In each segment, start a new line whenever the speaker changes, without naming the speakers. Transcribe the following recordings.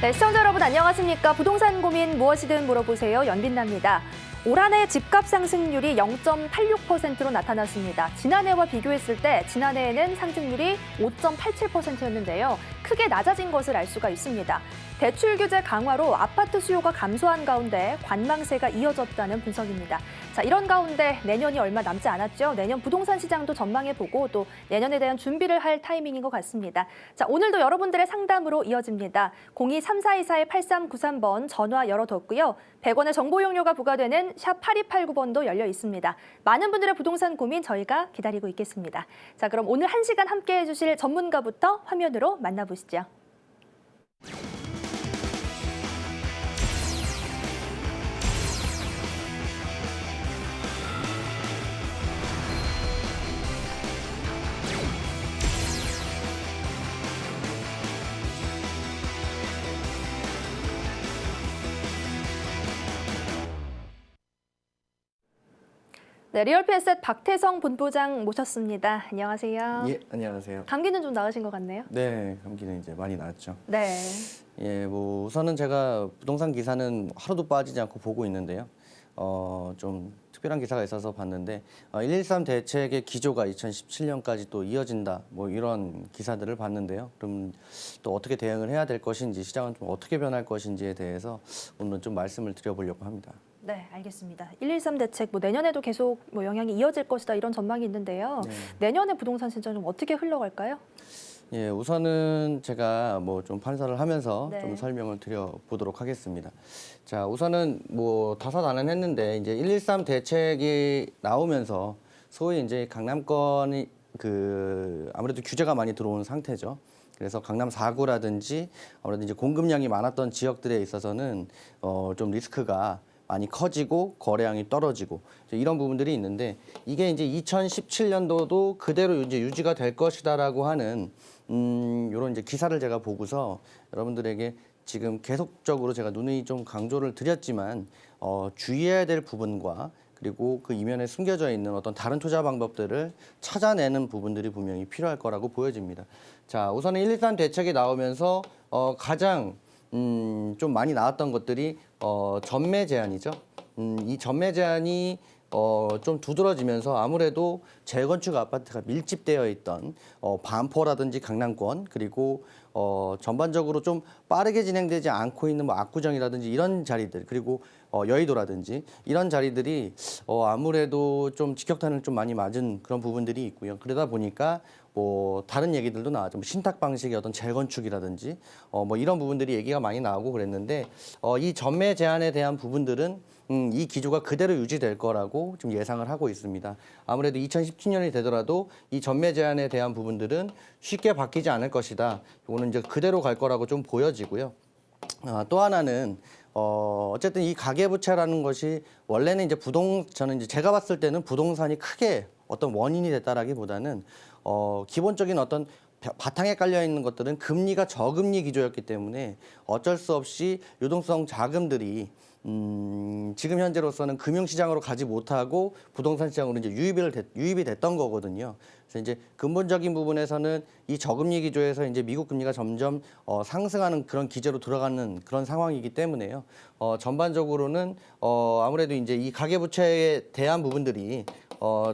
네, 시청자 여러분 안녕하십니까? 부동산 고민 무엇이든 물어보세요. 연빛나입니다. 올 한 해 집값 상승률이 0.86%로 나타났습니다. 지난해와 비교했을 때 지난해에는 상승률이 5.87%였는데요. 크게 낮아진 것을 알 수가 있습니다. 대출 규제 강화로 아파트 수요가 감소한 가운데 관망세가 이어졌다는 분석입니다. 자, 이런 가운데 내년이 얼마 남지 않았죠. 내년 부동산 시장도 전망해보고 또 내년에 대한 준비를 할 타이밍인 것 같습니다. 자, 오늘도 여러분들의 상담으로 이어집니다. 02-3424-8393번 전화 열어뒀고요. 100원의 정보 용료가 부과되는 샵 8289번도 열려 있습니다. 많은 분들의 부동산 고민 저희가 기다리고 있겠습니다. 자, 그럼 오늘 1시간 함께해 주실 전문가부터 화면으로 만나보시죠. 네, 리얼피에셋 박태성 본부장 모셨습니다. 안녕하세요.
예, 안녕하세요.
감기는 좀 나으신 것 같네요.
네, 감기는 이제 많이 나았죠.
네.
예, 뭐 우선은 제가 부동산 기사는 하루도 빠지지 않고 보고 있는데요. 좀 특별한 기사가 있어서 봤는데 113 대책의 기조가 2017년까지 또 이어진다. 뭐 이런 기사들을 봤는데요. 그럼 또 어떻게 대응을 해야 될 것인지, 시장은 좀 어떻게 변할 것인지에 대해서 오늘 좀 말씀을 드려보려고 합니다.
네, 알겠습니다. 113 대책 뭐 내년에도 계속 뭐 영향이 이어질 것이다 이런 전망이 있는데요.
네.
내년에 부동산 시장 좀 어떻게 흘러갈까요?
예, 우선은 제가 뭐 좀 판사를 하면서
네.
좀 설명을 드려보도록 하겠습니다. 자, 우선은 뭐 다사다난했는데 이제 113 대책이 나오면서 소위 이제 강남권이 아무래도 규제가 많이 들어온 상태죠. 그래서 강남 4구라든지 아무래도 이제 공급량이 많았던 지역들에 있어서는 좀 리스크가 많이 커지고 거래량이 떨어지고 이런 부분들이 있는데 이게 이제 2017년도도 그대로 이제 유지가 될 것이다라고 하는 이런 이제 기사를 제가 보고서 여러분들에게 지금 계속적으로 제가 누누이 좀 강조를 드렸지만 주의해야 될 부분과 그리고 그 이면에 숨겨져 있는 어떤 다른 투자 방법들을 찾아내는 부분들이 분명히 필요할 거라고 보여집니다. 자, 우선은 113 대책이 나오면서 가장 좀 많이 나왔던 것들이 전매 제한이죠. 이 전매 제한이 좀 두드러지면서 아무래도 재건축 아파트가 밀집되어 있던 반포라든지 강남권 그리고 전반적으로 좀 빠르게 진행되지 않고 있는 뭐 압구정이라든지 이런 자리들 그리고 여의도라든지 이런 자리들이 아무래도 좀 직격탄을 좀 많이 맞은 그런 부분들이 있고요. 그러다 보니까 뭐 다른 얘기들도 나왔죠. 뭐 신탁 방식의 어떤 재건축이라든지 뭐 이런 부분들이 얘기가 많이 나오고 그랬는데 이 전매 제한에 대한 부분들은 이 기조가 그대로 유지될 거라고 좀 예상을 하고 있습니다. 아무래도 2017년이 되더라도 이 전매 제한에 대한 부분들은 쉽게 바뀌지 않을 것이다. 이거는 이제 그대로 갈 거라고 좀 보여지고요. 또 하나는 어쨌든 이 가계부채라는 것이 원래는 이제 저는 이제 제가 봤을 때는 부동산이 크게 어떤 원인이 됐다라기보다는 기본적인 어떤 바탕에 깔려 있는 것들은 금리가 저금리 기조였기 때문에 어쩔 수 없이 유동성 자금들이 지금 현재로서는 금융시장으로 가지 못하고 부동산 시장으로 이제 유입이 됐던 거거든요. 그래서 이제 근본적인 부분에서는 이 저금리 기조에서 이제 미국 금리가 점점 상승하는 그런 기제로 들어가는 그런 상황이기 때문에요. 전반적으로는 아무래도 이제 이 가계부채에 대한 부분들이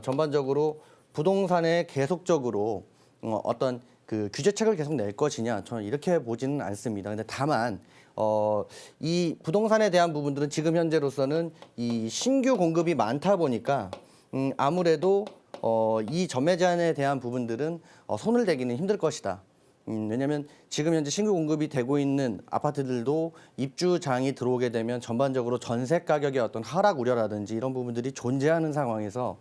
전반적으로 부동산에 계속적으로 어떤 그 규제책을 계속 낼 것이냐 저는 이렇게 보지는 않습니다. 근데 다만 이 부동산에 대한 부분들은 지금 현재로서는 이 신규 공급이 많다 보니까 아무래도 이 전매 제한에 대한 부분들은 손을 대기는 힘들 것이다. 왜냐하면 지금 현재 신규 공급이 되고 있는 아파트들도 입주장이 들어오게 되면 전반적으로 전세 가격의 어떤 하락 우려라든지 이런 부분들이 존재하는 상황에서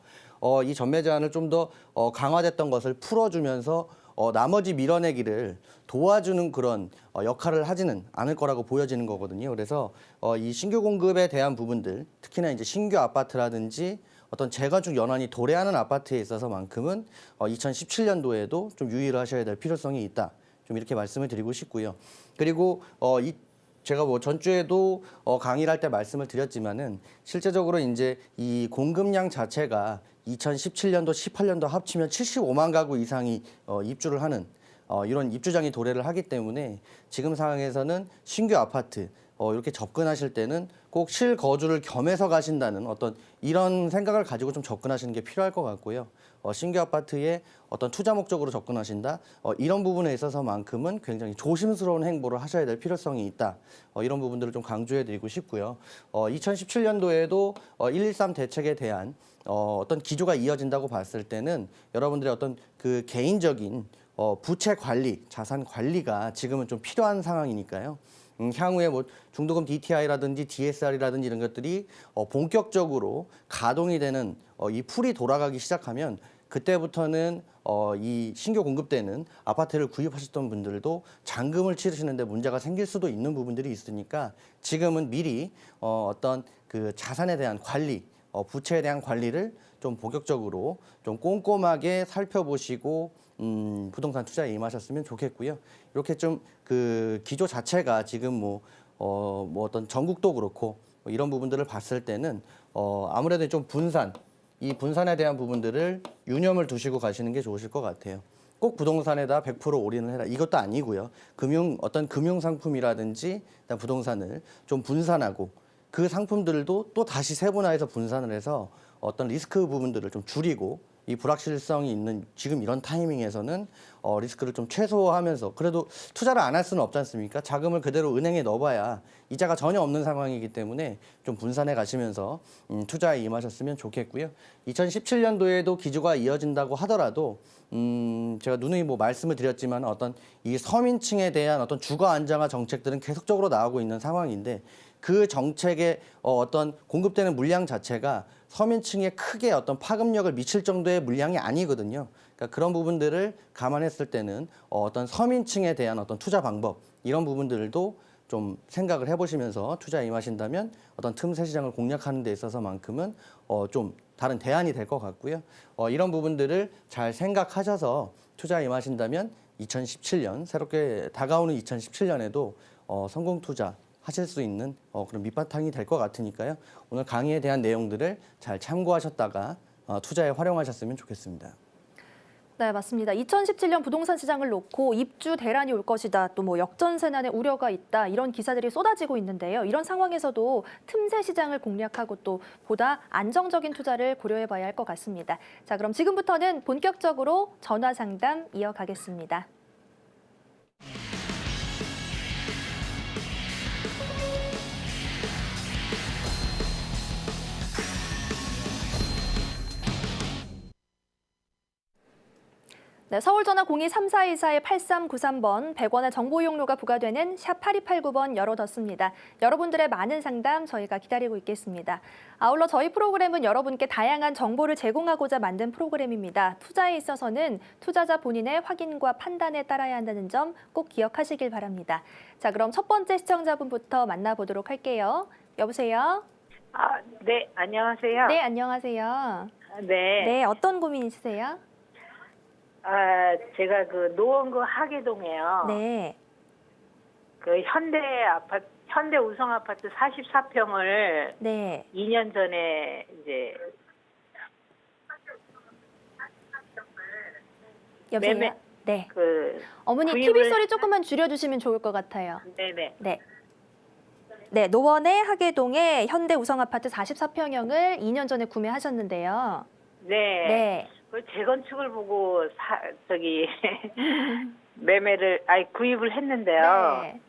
이 전매 제한을 좀 더 강화됐던 것을 풀어주면서 나머지 밀어내기를 도와주는 그런 역할을 하지는 않을 거라고 보여지는 거거든요. 그래서 이 신규 공급에 대한 부분들, 특히나 이제 신규 아파트라든지 어떤 재건축 연한이 도래하는 아파트에 있어서만큼은 2017년도에도 좀 유의를 하셔야 될 필요성이 있다. 좀 이렇게 말씀을 드리고 싶고요. 그리고 제가 뭐 전주에도 강의를 할 때 말씀을 드렸지만은 실제적으로 이제 이 공급량 자체가 2017년도, 18년도 합치면 75만 가구 이상이 입주를 하는 이런 입주장이 도래를 하기 때문에 지금 상황에서는 신규 아파트 이렇게 접근하실 때는 꼭 실거주를 겸해서 가신다는 어떤 이런 생각을 가지고 좀 접근하시는 게 필요할 것 같고요. 신규 아파트에 어떤 투자 목적으로 접근하신다. 이런 부분에 있어서만큼은 굉장히 조심스러운 행보를 하셔야 될 필요성이 있다. 이런 부분들을 좀 강조해 드리고 싶고요. 2017년도에도 113 대책에 대한 어떤 기조가 이어진다고 봤을 때는 여러분들의 어떤 그 개인적인 부채 관리, 자산 관리가 지금은 좀 필요한 상황이니까요. 향후에 뭐 중도금 DTI라든지 DSR이라든지 이런 것들이 본격적으로 가동이 되는 이 풀이 돌아가기 시작하면 그때부터는 이 신규 공급되는 아파트를 구입하셨던 분들도 잔금을 치르시는데 문제가 생길 수도 있는 부분들이 있으니까 지금은 미리 어떤 그 자산에 대한 관리, 부채에 대한 관리를 좀 본격적으로 좀 꼼꼼하게 살펴보시고 부동산 투자에 임하셨으면 좋겠고요. 이렇게 좀 그 기조 자체가 지금 뭐 어떤 전국도 그렇고 뭐 이런 부분들을 봤을 때는 아무래도 좀 이 분산에 대한 부분들을 유념을 두시고 가시는 게 좋으실 것 같아요. 꼭 부동산에다 100% 올인을 해라 이것도 아니고요. 어떤 금융 상품이라든지 부동산을 좀 분산하고 그 상품들도 또 다시 세분화해서 분산을 해서 어떤 리스크 부분들을 좀 줄이고 이 불확실성이 있는 지금 이런 타이밍에서는 리스크를 좀 최소화하면서 그래도 투자를 안 할 수는 없지 않습니까? 자금을 그대로 은행에 넣어봐야 이자가 전혀 없는 상황이기 때문에 좀 분산해 가시면서 투자에 임하셨으면 좋겠고요. 2017년도에도 기조가 이어진다고 하더라도 제가 누누이 뭐 말씀을 드렸지만 어떤 이 서민층에 대한 어떤 주거 안정화 정책들은 계속적으로 나오고 있는 상황인데 그 정책의 어떤 공급되는 물량 자체가 서민층에 크게 어떤 파급력을 미칠 정도의 물량이 아니거든요. 그러니까 그런 부분들을 감안했을 때는 어떤 서민층에 대한 어떤 투자 방법 이런 부분들도 좀 생각을 해보시면서 투자에 임하신다면 어떤 틈새 시장을 공략하는 데 있어서만큼은 좀 다른 대안이 될 것 같고요. 이런 부분들을 잘 생각하셔서 투자에 임하신다면 2017년 새롭게 다가오는 2017년에도 성공 투자 하실 수 있는 그런 밑바탕이 될 것 같으니까요. 오늘 강의에 대한 내용들을 잘 참고하셨다가 투자에 활용하셨으면 좋겠습니다.
네, 맞습니다. 2017년 부동산 시장을 놓고 입주 대란이 올 것이다. 또 뭐 역전세난의 우려가 있다. 이런 기사들이 쏟아지고 있는데요. 이런 상황에서도 틈새 시장을 공략하고 또 보다 안정적인 투자를 고려해 봐야 할 것 같습니다. 자, 그럼 지금부터는 본격적으로 전화 상담 이어가겠습니다. 네, 서울전화 02-3424-8393번 100원의 정보 이용료가 부과되는 샵 8289번 열어뒀습니다. 여러분들의 많은 상담 저희가 기다리고 있겠습니다. 아울러 저희 프로그램은 여러분께 다양한 정보를 제공하고자 만든 프로그램입니다. 투자에 있어서는 투자자 본인의 확인과 판단에 따라야 한다는 점 꼭 기억하시길 바랍니다. 자, 그럼 첫 번째 시청자분부터 만나보도록 할게요. 여보세요?
네, 안녕하세요.
네, 안녕하세요.
네.
네, 어떤 고민 있으세요?
제가 그 노원구 하계동에요.
네.
그 현대 우성 아파트 44평을
네.
2년 전에 이제
여보세요?
매매-
네.
그
어머니
구입을-
TV 소리 조금만 줄여주시면 좋을 것 같아요.
네네.
네. 네, 노원의 하계동의 현대 우성 아파트 44평형을 2년 전에 구매하셨는데요.
네.
네.
그 재건축을 보고 구입을 했는데요.
네.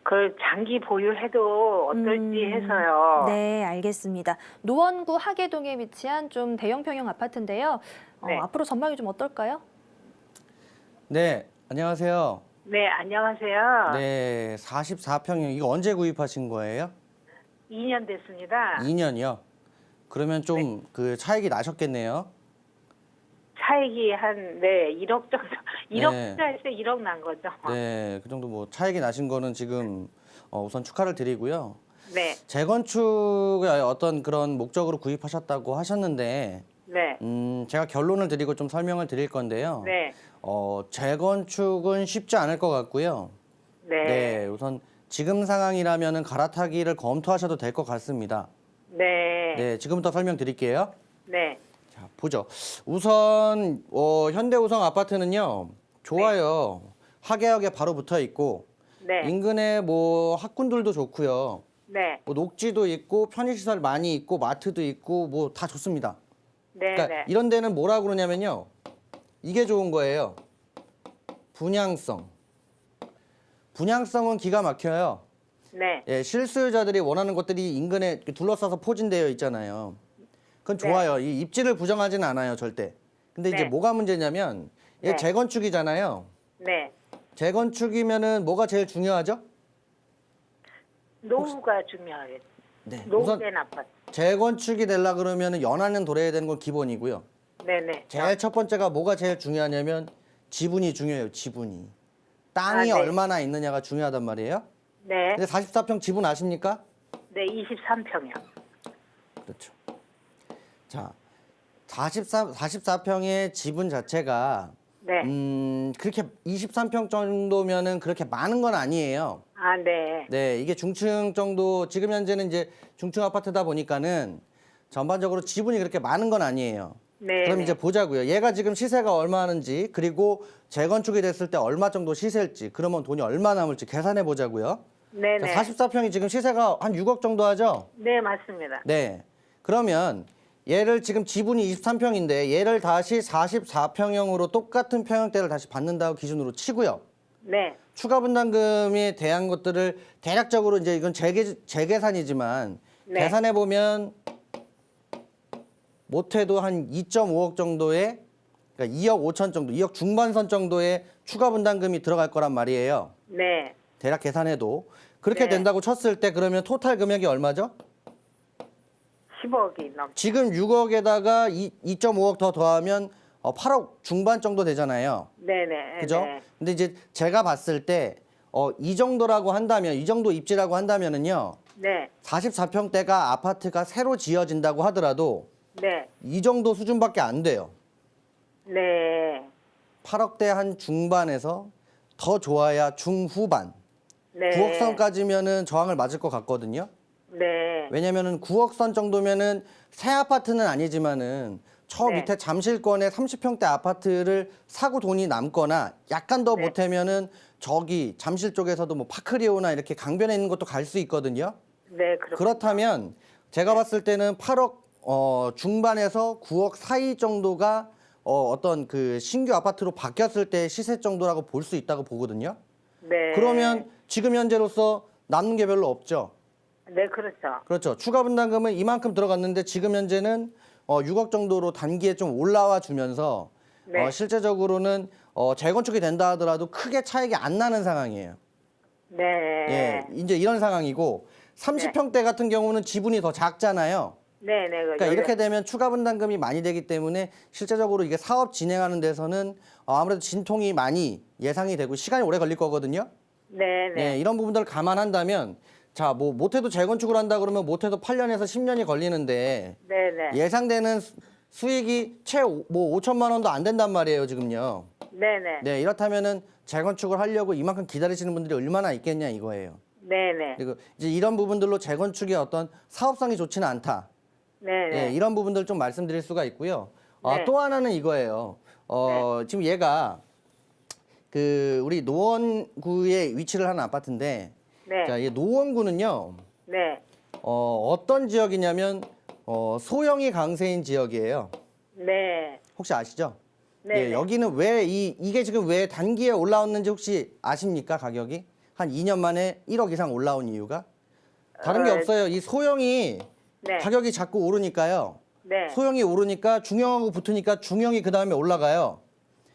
그걸 장기 보유해도 어떨지 해서요.
네, 알겠습니다. 노원구 하계동에 위치한 좀 대형평형 아파트인데요.
네.
앞으로 전망이 좀 어떨까요?
네, 안녕하세요.
네, 안녕하세요.
네, 44평형 이거 언제 구입하신 거예요?
2년 됐습니다.
2년이요. 그러면 좀 그 차익이 나셨겠네요.
차익이 한 1억 정도, 1억
네.
투자했을 때 1억 난 거죠.
네, 그 정도 뭐 차익이 나신 거는 지금 우선 축하를 드리고요.
네,
재건축의 어떤 그런 목적으로 구입하셨다고 하셨는데,
네,
제가 결론을 드리고 좀 설명을 드릴 건데요.
네,
재건축은 쉽지 않을 것 같고요.
네,
네, 우선 지금 상황이라면은 갈아타기를 검토하셔도 될 것 같습니다.
네,
네, 지금부터 설명드릴게요.
네,
자, 보죠. 우선 현대우성 아파트는요. 좋아요. 하계역에 바로 붙어 있고
네.
인근에 뭐 학군들도 좋고요.
네.
뭐 녹지도 있고 편의시설 많이 있고 마트도 있고 뭐 다 좋습니다.
네.
그러니까
네.
이런 데는 뭐라 그러냐면요. 이게 좋은 거예요. 분양성. 분양성은 기가 막혀요.
네.
예, 실수요자들이 원하는 것들이 인근에 이렇게 둘러싸서 포진되어 있잖아요. 그건
네.
좋아요. 이 입지를 부정하지는 않아요, 절대. 근데 이제
네.
뭐가 문제냐면 이게
네.
재건축이잖아요.
네.
재건축이면은 뭐가 제일 중요하죠?
노후가 중요하겠죠.
네. 우선
노후된 아파트.
재건축이 되려 그러면은 연한은 돌아야 되는 건 기본이고요.
네네.
제일 첫 번째가 뭐가 제일 중요하냐면 지분이 중요해요. 지분이. 땅이
아, 네.
얼마나 있느냐가 중요하단 말이에요.
네.
근데 44평 지분 아십니까?
네. 23평이요.
그렇죠. 자, 44평의 지분 자체가
네.
그렇게 23평 정도면은 그렇게 많은 건 아니에요.
아, 네.
네, 이게 중층 정도 지금 현재는 이제 중층 아파트다 보니까는 전반적으로 지분이 그렇게 많은 건 아니에요.
네.
그럼
네.
이제 보자고요. 얘가 지금 시세가 얼마 하는지 그리고 재건축이 됐을 때 얼마 정도 시세일지 그러면 돈이 얼마 남을지 계산해 보자고요.
네네.
44평이 지금 시세가 한 6억 정도 하죠?
네, 맞습니다.
네. 그러면 얘를 지금 지분이 23평인데 얘를 다시 44평형으로 똑같은 평형대를 다시 받는다고 기준으로 치고요.
네.
추가 분담금에 대한 것들을 대략적으로 이제 이건 재계산이지만
네.
계산해 보면 못해도 한 2.5억 정도의 그러니까 2억 5천 정도, 2억 중반선 정도의 추가 분담금이 들어갈 거란 말이에요.
네.
대략 계산해도 그렇게
네.
된다고 쳤을 때 그러면 토탈 금액이 얼마죠?
10억이 넘.
지금 6억에다가 2.5억 더 더하면 8억 중반 정도 되잖아요.
네네.
그죠?
네.
근데 이제 제가 봤을 때 이 정도라고 한다면 이 정도 입지라고 한다면은요.
네.
44평대가 아파트가 새로 지어진다고 하더라도
네.
이 정도 수준밖에 안 돼요.
네.
8억대 한 중반에서 더 좋아야 중후반.
네.
9억선까지면은 저항을 맞을 것 같거든요.
네.
왜냐면은 9억선 정도면은 새 아파트는 아니지만은 저
네.
밑에 잠실권에 30평대 아파트를 사고 돈이 남거나 약간 더
네.
못하면은 저기 잠실 쪽에서도 뭐 파크리오나 이렇게 강변에 있는 것도 갈 수 있거든요.
네. 그렇군요.
그렇다면 제가 봤을 때는 8억 중반에서 9억 사이 정도가 어떤 그 신규 아파트로 바뀌었을 때 시세 정도라고 볼 수 있다고 보거든요.
네.
그러면 지금 현재로서 남는 게 별로 없죠.
네, 그렇죠.
그렇죠. 추가 분담금은 이만큼 들어갔는데 지금 현재는 6억 정도로 단기에 좀 올라와 주면서
네.
실제적으로는 재건축이 된다 하더라도 크게 차익이 안 나는 상황이에요.
네.
예, 이제 이런 상황이고 30평대 같은 경우는 지분이 더 작잖아요.
네, 네.
그러니까 이렇게 되면 추가 분담금이 많이 되기 때문에 실제적으로 이게 사업 진행하는 데서는 아무래도 진통이 많이 예상이 되고 시간이 오래 걸릴 거거든요.
네, 네.
예, 이런 부분들을 감안한다면 자, 뭐 못해도 재건축을 한다 그러면 못해도 8년에서 10년이 걸리는데
네, 네.
예상되는 수익이 채 뭐 5천만 원도 안 된단 말이에요, 지금요.
네, 네.
네, 이렇다면은 재건축을 하려고 이만큼 기다리시는 분들이 얼마나 있겠냐 이거예요.
네, 네.
그리고 이제 이런 부분들로 재건축의 어떤 사업성이 좋지는 않다.
네,
예,
네.
이런 부분들 좀 말씀드릴 수가 있고요.
네.
또 하나는 이거예요. 지금 얘가 그 우리 노원구에 위치를 하는 아파트인데
네.
자, 이 노원구는요.
네.
어떤 지역이냐면 소형이 강세인 지역이에요.
네.
혹시 아시죠?
네.
예,
네.
여기는 왜 이게 지금 왜 단기에 올라왔는지 혹시 아십니까? 가격이 한 2년 만에 1억 이상 올라온 이유가 다른 게 없어요. 이 소형이
네.
가격이 자꾸 오르니까요.
네.
소형이 오르니까 중형하고 붙으니까 중형이 그 다음에 올라가요.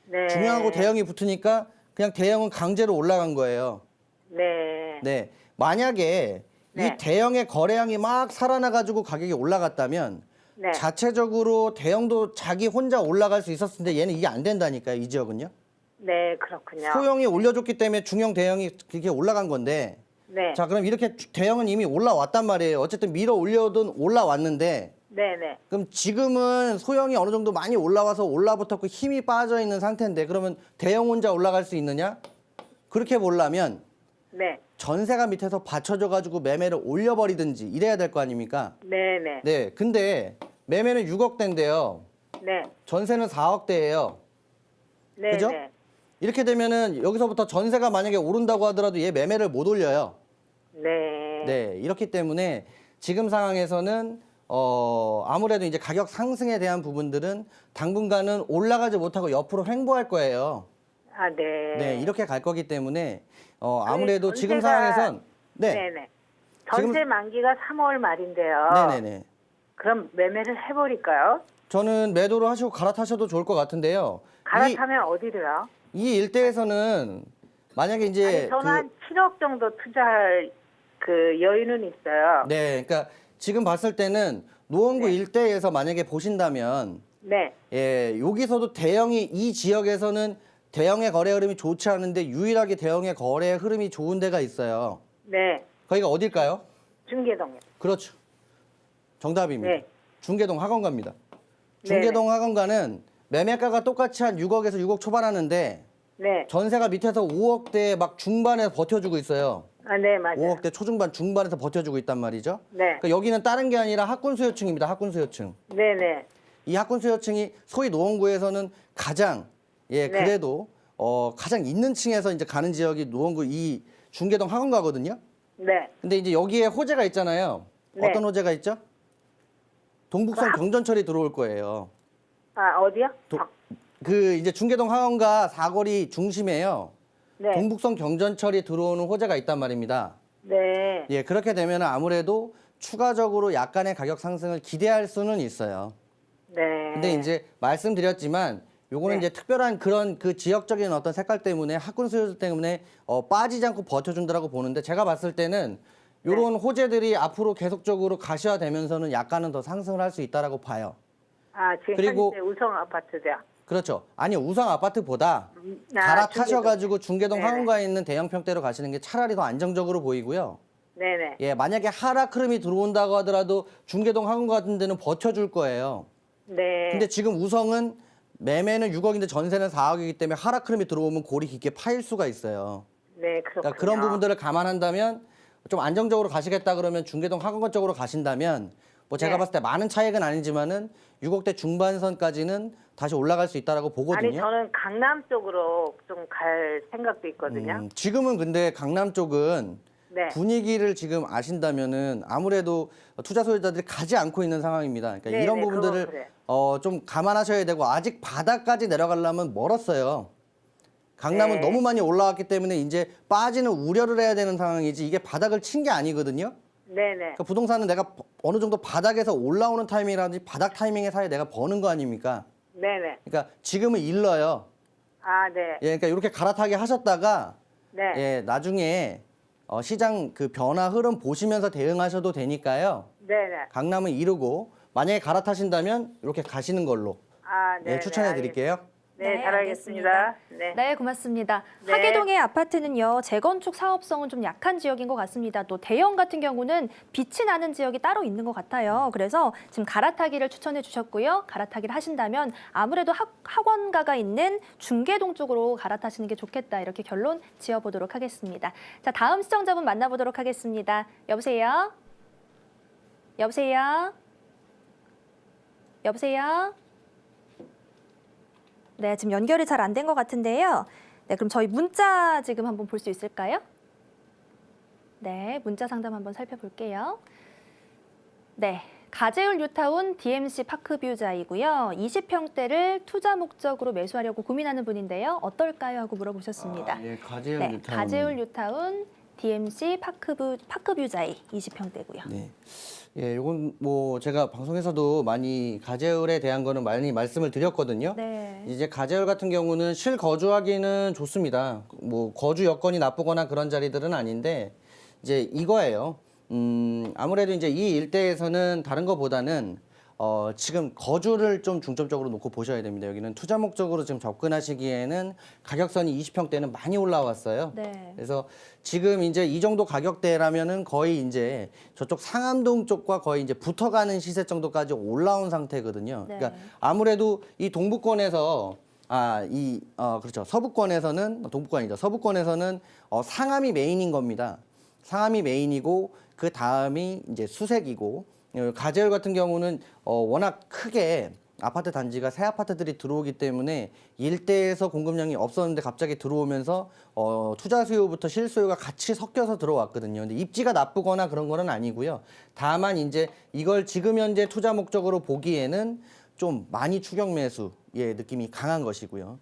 네.
중형하고 대형이 붙으니까 그냥 대형은 강제로 올라간 거예요.
네.
네, 만약에
네.
이 대형의 거래량이 막 살아나가지고 가격이 올라갔다면
네.
자체적으로 대형도 자기 혼자 올라갈 수 있었을 텐데 얘는 이게 안 된다니까요. 이 지역은요.
네, 그렇군요.
소형이 올려줬기 때문에 중형, 대형이 그렇게 올라간 건데
네.
자 그럼 이렇게 대형은 이미 올라왔단 말이에요. 어쨌든 밀어 올려둔 올라왔는데
네, 네.
그럼 지금은 소형이 어느 정도 많이 올라와서 올라붙었고 힘이 빠져 있는 상태인데 그러면 대형 혼자 올라갈 수 있느냐? 그렇게 보려면
네.
전세가 밑에서 받쳐줘가지고 매매를 올려버리든지 이래야 될 거 아닙니까?
네, 네.
네, 근데 매매는 6억대인데요.
네.
전세는 4억대예요.
네.
그죠?
네.
이렇게 되면은 여기서부터 전세가 만약에 오른다고 하더라도 얘 매매를 못 올려요.
네.
네, 이렇기 때문에 지금 상황에서는 아무래도 이제 가격 상승에 대한 부분들은 당분간은 올라가지 못하고 옆으로 횡보할 거예요.
아, 네.
네, 이렇게 갈 거기 때문에 아무래도 지금
전세가-
상황에선 네,
네네. 전세 만기가 3월 말인데요.
네네네.
그럼 매매를 해버릴까요?
저는 매도를 하시고 갈아타셔도 좋을 것 같은데요.
갈아타면 어디로요?
이 일대에서는 만약에 이제
아니, 저는 한 7억 정도 투자할 그 여유는 있어요.
네, 그러니까 지금 봤을 때는 노원구
네.
일대에서 만약에 보신다면
네.
예, 여기서도 이 지역에서는 대형의 거래 흐름이 좋지 않은데 유일하게 대형의 거래 흐름이 좋은 데가 있어요.
네.
거기가 어딜까요?
중계동이요.
그렇죠. 정답입니다.
네.
중계동 학원가입니다. 중계동 학원가는 매매가가 똑같이 한 6억에서 6억 초반 하는데
네.
전세가 밑에서 5억대 막 중반에 버텨주고 있어요.
아, 네, 맞아요.
5억대 초중반 중반에서 버텨주고 있단 말이죠.
네.
그러니까 여기는 다른 게 아니라 학군 수요층입니다. 학군 수요층.
네네.
이 학군 수요층이 소위 노원구에서는 가장
네.
그래도 가장 있는 층에서 이제 가는 지역이 노원구 이 중계동 학원가거든요.
네.
근데 이제 여기에 호재가 있잖아요.
네.
어떤 호재가 있죠? 동북선 경전철이 들어올 거예요.
아, 어디요?
그 이제 중계동 학원가 사거리 중심에요.
네.
동북선 경전철이 들어오는 호재가 있단 말입니다.
네.
예, 그렇게 되면 아무래도 추가적으로 약간의 가격 상승을 기대할 수는 있어요.
네.
근데 이제 말씀드렸지만 요거는
네.
이제 특별한 그런 그 지역적인 어떤 색깔 때문에 학군 수요 때문에 빠지지 않고 버텨준다라고 보는데 제가 봤을 때는 요런
네.
호재들이 앞으로 계속적으로 가시화되면서는 약간은 더 상승을 할 수 있다라고 봐요.
아, 지금
그리고-
현재 우성 아파트죠.
그렇죠. 아니 우상 아파트보다
아,
갈아타셔가지고 중계동
네네.
학원가에 있는 대형 평대로 가시는 게 차라리 더 안정적으로 보이고요.
네네.
예, 만약에 하락 흐름이 들어온다고 하더라도 중계동 학원가 같은 데는 버텨줄 거예요.
네.
근데 지금 우성은 매매는 6억인데 전세는 4억이기 때문에 하락 흐름이 들어오면 골이 깊게 파일 수가 있어요.
네, 그렇군요.
그러니까 그런 부분들을 감안한다면 좀 안정적으로 가시겠다 그러면 중계동 학원가 쪽으로 가신다면 뭐 제가
네.
봤을 때 많은 차익은 아니지만은 6억대 중반선까지는 다시 올라갈 수 있다라고 보거든요.
아니, 저는 강남 쪽으로 좀 갈 생각도 있거든요.
지금은 근데 강남 쪽은
네.
분위기를 지금 아신다면은 아무래도 투자 소유자들이 가지 않고 있는 상황입니다. 그러니까
네,
이런
네, 그건
부분들을
그래요.
좀 감안하셔야 되고 아직 바닥까지 내려가려면 멀었어요. 강남은
네.
너무 많이 올라왔기 때문에 이제 빠지는 우려를 해야 되는 상황이지 이게 바닥을 친 게 아니거든요.
네네.
그러니까 부동산은 내가 어느 정도 바닥에서 올라오는 타이밍이라든지 바닥 타이밍에 사이에 내가 버는 거 아닙니까?
네네.
그러니까 지금은 일러요.
아, 네.
예, 그러니까 이렇게 갈아타게 하셨다가
네.
예, 나중에 시장 그 변화 흐름 보시면서 대응하셔도 되니까요.
네네.
강남은 이르고 만약에 갈아타신다면 이렇게 가시는 걸로
아, 네.
추천해 드릴게요.
네,
네,
잘 알겠습니다. 네.
네, 고맙습니다.
네.
하계동의 아파트는요, 재건축 사업성은 좀 약한 지역인 것 같습니다. 또 대형 같은 경우는 빛이 나는 지역이 따로 있는 것 같아요. 그래서 지금 갈아타기를 추천해 주셨고요. 갈아타기를 하신다면 아무래도 학원가가 있는 중계동 쪽으로 갈아타시는 게 좋겠다. 이렇게 결론 지어보도록 하겠습니다. 자, 다음 시청자분 만나보도록 하겠습니다. 여보세요? 여보세요? 여보세요? 네, 지금 연결이 잘 안 된 것 같은데요. 네, 그럼 저희 문자 지금 한번 볼 수 있을까요? 네, 문자 상담 한번 살펴볼게요. 네, 가재울 뉴타운 DMC 파크뷰자이고요. 20평대를 투자 목적으로 매수하려고 고민하는 분인데요. 어떨까요? 하고 물어보셨습니다.
예, 가재울
네,
뉴타운.
가재울 뉴타운 DMC 파크뷰자이 20평대고요.
네. 예, 요건 뭐 제가 방송에서도 많이 가재울에 대한 거는 많이 말씀을 드렸거든요.
네.
이제 가재울 같은 경우는 실거주하기는 좋습니다. 뭐 거주 여건이 나쁘거나 그런 자리들은 아닌데 이제 이거예요. 아무래도 이제 이 일대에서는 다른 것보다는 지금 거주를 좀 중점적으로 놓고 보셔야 됩니다. 여기는 투자 목적으로 지금 접근하시기에는 가격선이 20평대는 많이 올라왔어요.
네.
그래서 지금 이제 이 정도 가격대라면은 거의 이제 저쪽 상암동 쪽과 거의 이제 붙어가는 시세 정도까지 올라온 상태거든요.
네.
그러니까 아무래도 이 동부권에서 그렇죠. 서부권에서는 동부권이죠. 서부권에서는 상암이 메인인 겁니다. 상암이 메인이고 그 다음이 이제 수색이고 가재울 같은 경우는 워낙 크게 아파트 단지가 새 아파트들이 들어오기 때문에 일대에서 공급량이 없었는데 갑자기 들어오면서 투자 수요부터 실수요가 같이 섞여서 들어왔거든요. 근데 입지가 나쁘거나 그런 거는 아니고요. 다만 이제 이걸 지금 현재 투자 목적으로 보기에는 좀 많이 추격 매수의 느낌이 강한 것이고요.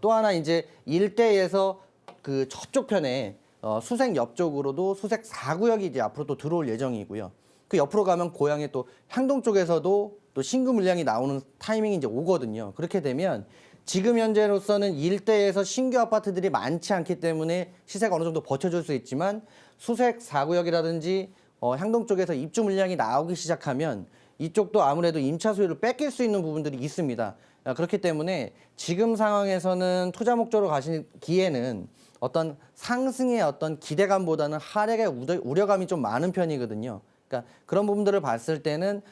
또 하나 이제 일대에서 그 저쪽 편에 수색 옆쪽으로도 수색 4구역이 이제 앞으로 또 들어올 예정이고요. 그 옆으로 가면 고향의 또 향동 쪽에서도 또 신규 물량이 나오는 타이밍이 이제 오거든요. 그렇게 되면 지금 현재로서는 일대에서 신규 아파트들이 많지 않기 때문에 시세가 어느 정도 버텨줄 수 있지만 수색 4구역이라든지 향동 쪽에서 입주 물량이 나오기 시작하면 이쪽도 아무래도 임차 수요를 뺏길 수 있는 부분들이 있습니다. 그렇기 때문에 지금 상황에서는 투자 목적으로 가시기에는 어떤 상승의 어떤 기대감보다는 하락의 우려감이 좀 많은 편이거든요. 그러니까 그런 부분들을 봤을 때는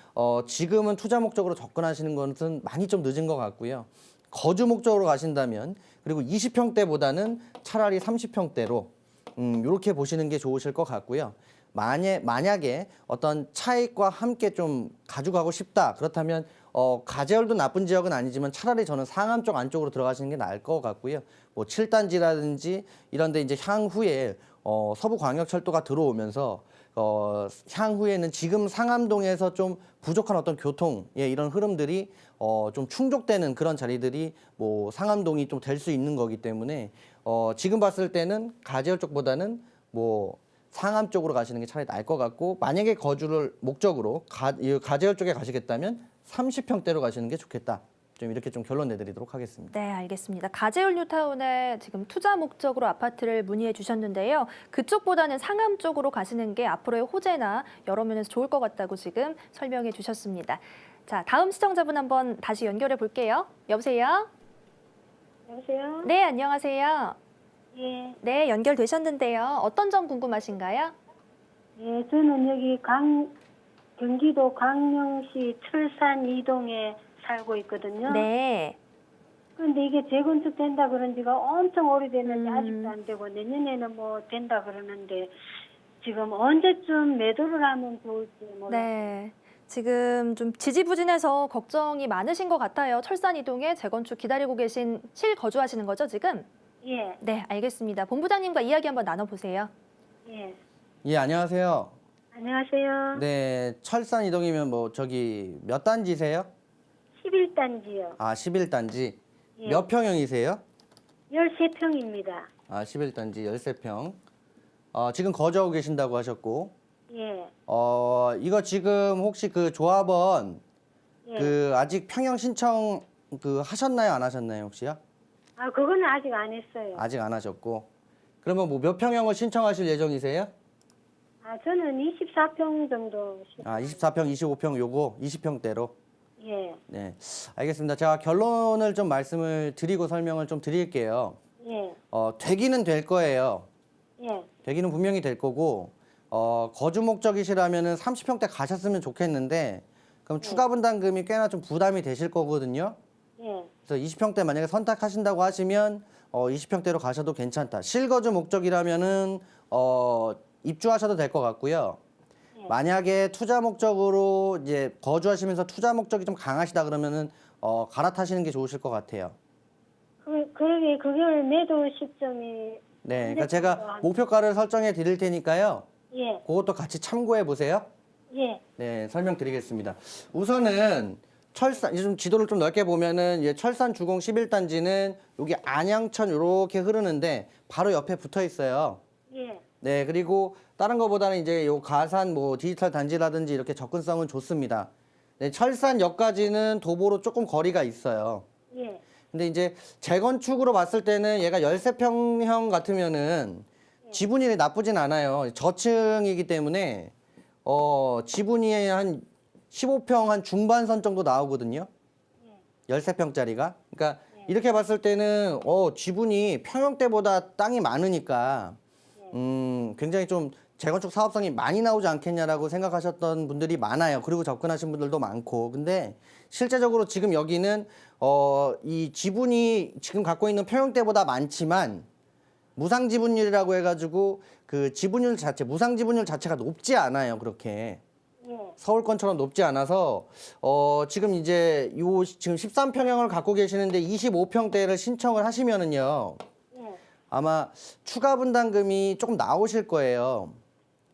지금은 투자 목적으로 접근하시는 것은 많이 좀 늦은 것 같고요. 거주 목적으로 가신다면 그리고 20평대보다는 차라리 30평대로 이렇게 보시는 게 좋으실 것 같고요. 만약에 어떤 차익과 함께 좀 가져가고 싶다. 그렇다면 가재열도 나쁜 지역은 아니지만 차라리 저는 상암 쪽 안쪽으로 들어가시는 게 나을 것 같고요. 뭐 7단지라든지 이런 데 이제 향후에 서부광역철도가 들어오면서 향후에는 지금 상암동에서 좀 부족한 어떤 교통, 이런 흐름들이 좀 충족되는 그런 자리들이 뭐 상암동이 좀 될 수 있는 거기 때문에 지금 봤을 때는 가재열 쪽보다는 뭐 상암 쪽으로 가시는 게 차라리 나을 것 같고 만약에 거주를 목적으로 가재열 쪽에 가시겠다면 30평대로 가시는 게 좋겠다. 좀 이렇게 좀 결론 내드리도록 하겠습니다.
네, 알겠습니다. 가재울 뉴타운에 지금 투자 목적으로 아파트를 문의해 주셨는데요. 그쪽보다는 상암 쪽으로 가시는 게 앞으로의 호재나 여러 면에서 좋을 것 같다고 지금 설명해 주셨습니다. 자, 다음 시청자분 한번 다시 연결해 볼게요. 여보세요?
여보세요?
네, 안녕하세요.
예.
네, 연결되셨는데요. 어떤 점 궁금하신가요?
예, 저는 여기 경기도 광명시 철산 2동에 살고 있거든요.
네.
근데 이게 재건축 된다 그런 지가 엄청 오래됐는데 아직도 안 되고 내년에는 뭐 된다 그러는데 지금 언제쯤 매도를 하면 좋을지 몰라요.
네. 지금 좀 지지부진해서 걱정이 많으신 것 같아요. 철산 이동에 재건축 기다리고 계신 실거주하시는 거죠, 지금?
예,
네, 알겠습니다. 본부장님과 이야기 한번 나눠보세요.
예.
예, 안녕하세요.
안녕하세요.
네, 철산 이동이면 뭐 저기 몇 단지세요?
11단지요.
아, 11단지.
예.
몇 평형이세요?
13평입니다.
아, 11단지 13평. 지금 거주하고 계신다고 하셨고.
예.
이거 지금 혹시 그 조합원
예.
그 아직 평형 신청 그 하셨나요? 안 하셨나요, 혹시요?
아, 그거는 아직 안 했어요.
아직 안 하셨고. 그러면 뭐 몇 평형을 신청하실 예정이세요?
아, 저는 24평 정도.
아, 24평, 25평 요거 20평대로.
예.
네. 알겠습니다. 제가 결론을 좀 말씀을 드리고 설명을 좀 드릴게요.
예.
되기는 될 거예요.
예.
되기는 분명히 될 거고, 거주 목적이시라면은 30평대 가셨으면 좋겠는데, 그럼 추가 분담금이 꽤나 좀 부담이 되실 거거든요.
예.
그래서 20평대 만약에 선택하신다고 하시면, 20평대로 가셔도 괜찮다. 실거주 목적이라면은, 입주하셔도 될 것 같고요. 만약에 투자 목적으로 이제 거주하시면서 투자 목적이 좀 강하시다 그러면은, 갈아타시는 게 좋으실 것 같아요.
그러게 그걸 매도 시점이.
네. 그러니까 제가 목표가를 설정해 드릴 테니까요.
예.
그것도 같이 참고해 보세요.
예.
네, 설명드리겠습니다. 우선은 철산, 좀 지도를 좀 넓게 보면은 철산 주공 11단지는 여기 안양천 이렇게 흐르는데 바로 옆에 붙어 있어요.
예.
네, 그리고 다른 거보다는 이제 요 가산 뭐 디지털 단지라든지 이렇게 접근성은 좋습니다. 네, 철산역까지는 도보로 조금 거리가 있어요.
예.
근데 이제 재건축으로 봤을 때는 얘가 13평형 같으면은 지분이 나쁘진 않아요. 저층이기 때문에 지분이 한 15평 한 중반선 정도 나오거든요. 13평짜리가. 그러니까 이렇게 봤을 때는 지분이 평형대보다 땅이 많으니까 굉장히 좀 재건축 사업성이 많이 나오지 않겠냐라고 생각하셨던 분들이 많아요. 그리고 접근하신 분들도 많고. 근데 실제적으로 지금 여기는 이 지분이 지금 갖고 있는 평형대보다 많지만 무상 지분율이라고 해가지고 그 지분율 자체, 무상 지분율 자체가 높지 않아요. 그렇게. 서울권처럼 높지 않아서 지금 이제 지금 13평형을 갖고 계시는데 25평대를 신청을 하시면은요.
예.
아마 추가 분담금이 조금 나오실 거예요.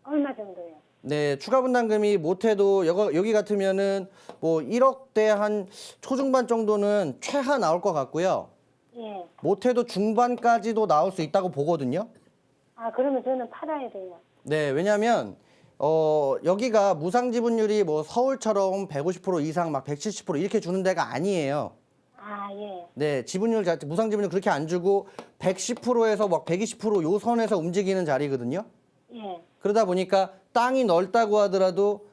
얼마 정도요?
네, 추가 분담금이 못해도 여기 같으면은 뭐 1억대 한 초중반 정도는 최하 나올 것 같고요.
예.
못해도 중반까지도 나올 수 있다고 보거든요.
아, 그러면 저는 팔아야 돼요.
네, 왜냐하면 여기가 무상 지분율이 뭐 서울처럼 150% 이상 막 170% 이렇게 주는 데가 아니에요.
아, 예.
네, 지분율 자체 무상 지분율 그렇게 안 주고 110%에서 막 120%요 선에서 움직이는 자리거든요.
예.
그러다 보니까 땅이 넓다고 하더라도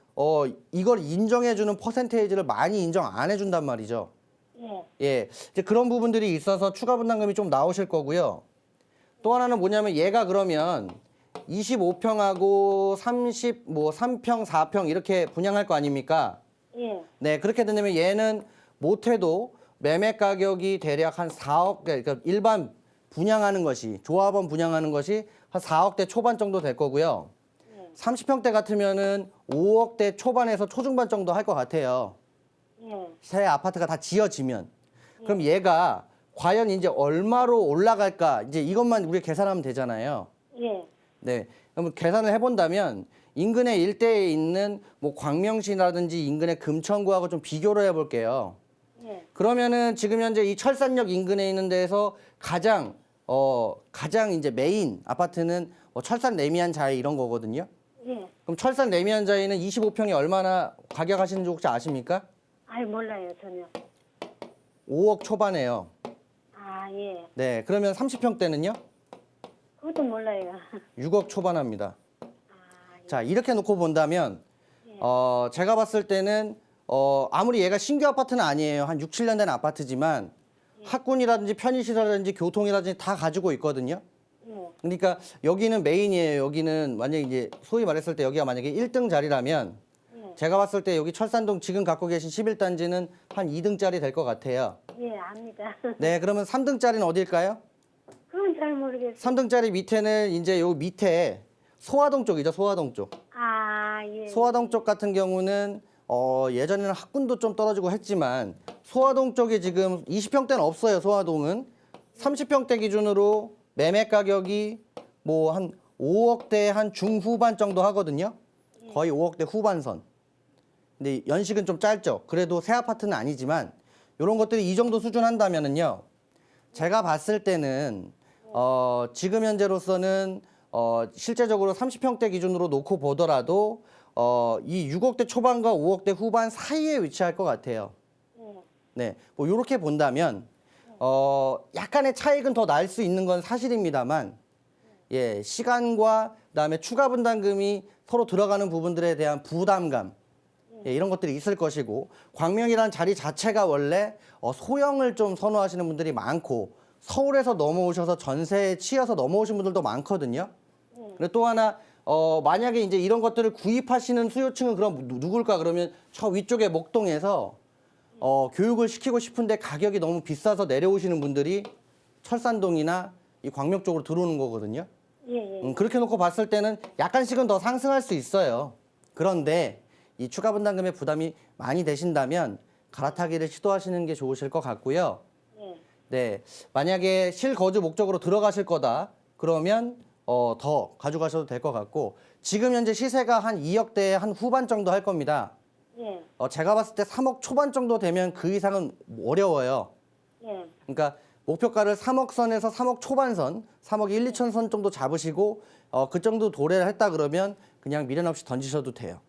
이걸 인정해주는 퍼센테이지를 많이 인정 안 해준단 말이죠.
예.
예, 이제 그런 부분들이 있어서 추가 분담금이 좀 나오실 거고요. 또 하나는 뭐냐면 얘가 그러면 25평하고 3평, 4평 이렇게 분양할 거 아닙니까?
예.
네, 그렇게 된다면 얘는 못해도 매매 가격이 대략 한 4억, 그러니까 일반 분양하는 것이, 조합원 분양하는 것이 한 4억대 초반 정도 될 거고요. 30평대 같으면은 5억대 초반에서 초중반 정도 할 것 같아요.
예.
새 아파트가 다 지어지면. 그럼 얘가 과연 이제 얼마로 올라갈까? 이제 이것만 우리가 계산하면 되잖아요.
예.
네. 그럼 계산을 해본다면 인근의 일대에 있는 뭐 광명시라든지 인근의 금천구하고 좀 비교를 해볼게요.
예.
그러면은 지금 현재 이 철산역 인근에 있는 데에서 가장 이제 메인 아파트는 철산 레미안 자이 이런 거거든요.
예.
그럼 철산 레미안 자이는 25평이 얼마나 가격 하시는지 혹시 아십니까?
아이, 몰라요, 전혀.
5억 초반에요.
아, 예.
네. 그러면 30평대는요?
그것도 몰라요.
6억 초반합니다.
아, 예.
자, 이렇게 놓고 본다면 제가 봤을 때는 아무리 얘가 신규 아파트는 아니에요. 한 6, 7년 된 아파트지만 학군이라든지 편의시설이라든지 교통이라든지 다 가지고 있거든요.
예.
그러니까 여기는 메인이에요. 여기는 만약에 이제 소위 말했을 때 여기가 만약에 1등 자리라면 제가 봤을 때 여기 철산동 지금 갖고 계신 11단지는 한 2등짜리 될 것 같아요.
예, 압니다.
네, 그러면 3등짜리는 어딜까요?
그건 잘 모르겠어요.
3등짜리 밑에는 이제 요 밑에 소화동 쪽이죠. 소화동 쪽.
아, 예.
소화동 쪽 같은 경우는 예전에는 학군도 좀 떨어지고 했지만 소화동 쪽에 지금 20평대는 없어요. 소화동은 30평대 기준으로 매매 가격이 뭐 한 5억대 한 중후반 정도 하거든요. 거의 5억대 후반선. 근데 연식은 좀 짧죠. 그래도 새 아파트는 아니지만 이런 것들이 이 정도 수준 한다면은요. 제가 봤을 때는 지금 현재로서는 실제적으로 30평대 기준으로 놓고 보더라도 이 6억대 초반과 5억대 후반 사이에 위치할 것 같아요. 네, 뭐 이렇게 본다면 약간의 차익은 더 날 수 있는 건 사실입니다만, 예, 시간과 그다음에 추가 분담금이 서로 들어가는 부분들에 대한 부담감, 예, 이런 것들이 있을 것이고, 광명이라는 자리 자체가 원래 소형을 좀 선호하시는 분들이 많고, 서울에서 넘어오셔서 전세에 치여서 넘어오신 분들도 많거든요. 그리고 또 하나 만약에 이제 이런 것들을 구입하시는 수요층은 그럼 누굴까? 그러면 저 위쪽에 목동에서 교육을 시키고 싶은데 가격이 너무 비싸서 내려오시는 분들이 철산동이나 이 광명 쪽으로 들어오는 거거든요.
예, 예.
그렇게 놓고 봤을 때는 약간씩은 더 상승할 수 있어요. 그런데 이 추가 분담금의 부담이 많이 되신다면 갈아타기를 시도하시는 게 좋으실 것 같고요.
예.
네, 만약에 실거주 목적으로 들어가실 거다 그러면 더 가져가셔도 될 것 같고, 지금 현재 시세가 한 2억대 한 후반 정도 할 겁니다.
예.
제가 봤을 때 3억 초반 정도 되면 그 이상은 어려워요.
예.
그러니까 목표가를 3억 선에서 3억 초반선, 3억 1, 2천 선 정도 잡으시고 그 정도 도래를 했다 그러면 그냥 미련 없이 던지셔도 돼요.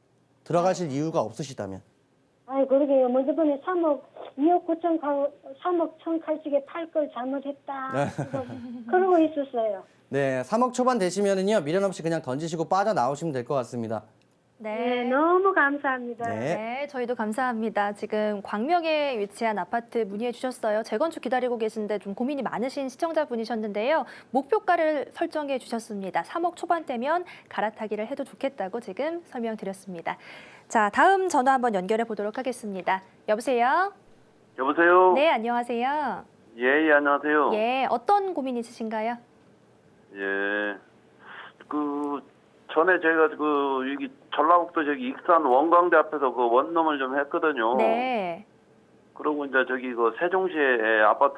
들어가실 이유가 없으시다면.
아이, 그러게요. 먼저 번에 2억 9천 3억 1,080에 팔 걸 잘못했다. 그러고 있었어요.
네, 3억 초반 되시면은요, 미련 없이 그냥 던지시고 빠져나오시면 될 것 같습니다.
네, 너무 감사합니다.
네.
네, 저희도 감사합니다. 지금 광명에 위치한 아파트 문의해 주셨어요. 재건축 기다리고 계신데 좀 고민이 많으신 시청자분이셨는데요. 목표가를 설정해 주셨습니다. 3억 초반대면 갈아타기를 해도 좋겠다고 지금 설명드렸습니다. 자, 다음 전화 한번 연결해 보도록 하겠습니다. 여보세요?
여보세요?
네, 안녕하세요.
예, 예, 안녕하세요.
예, 어떤 고민 있으신가요?
예. 전에 제가 여기 전라북도 저기 익산 원광대 앞에서 그 원룸을 좀 했거든요.
네.
그리고 이제 저기 그 세종시에 아파트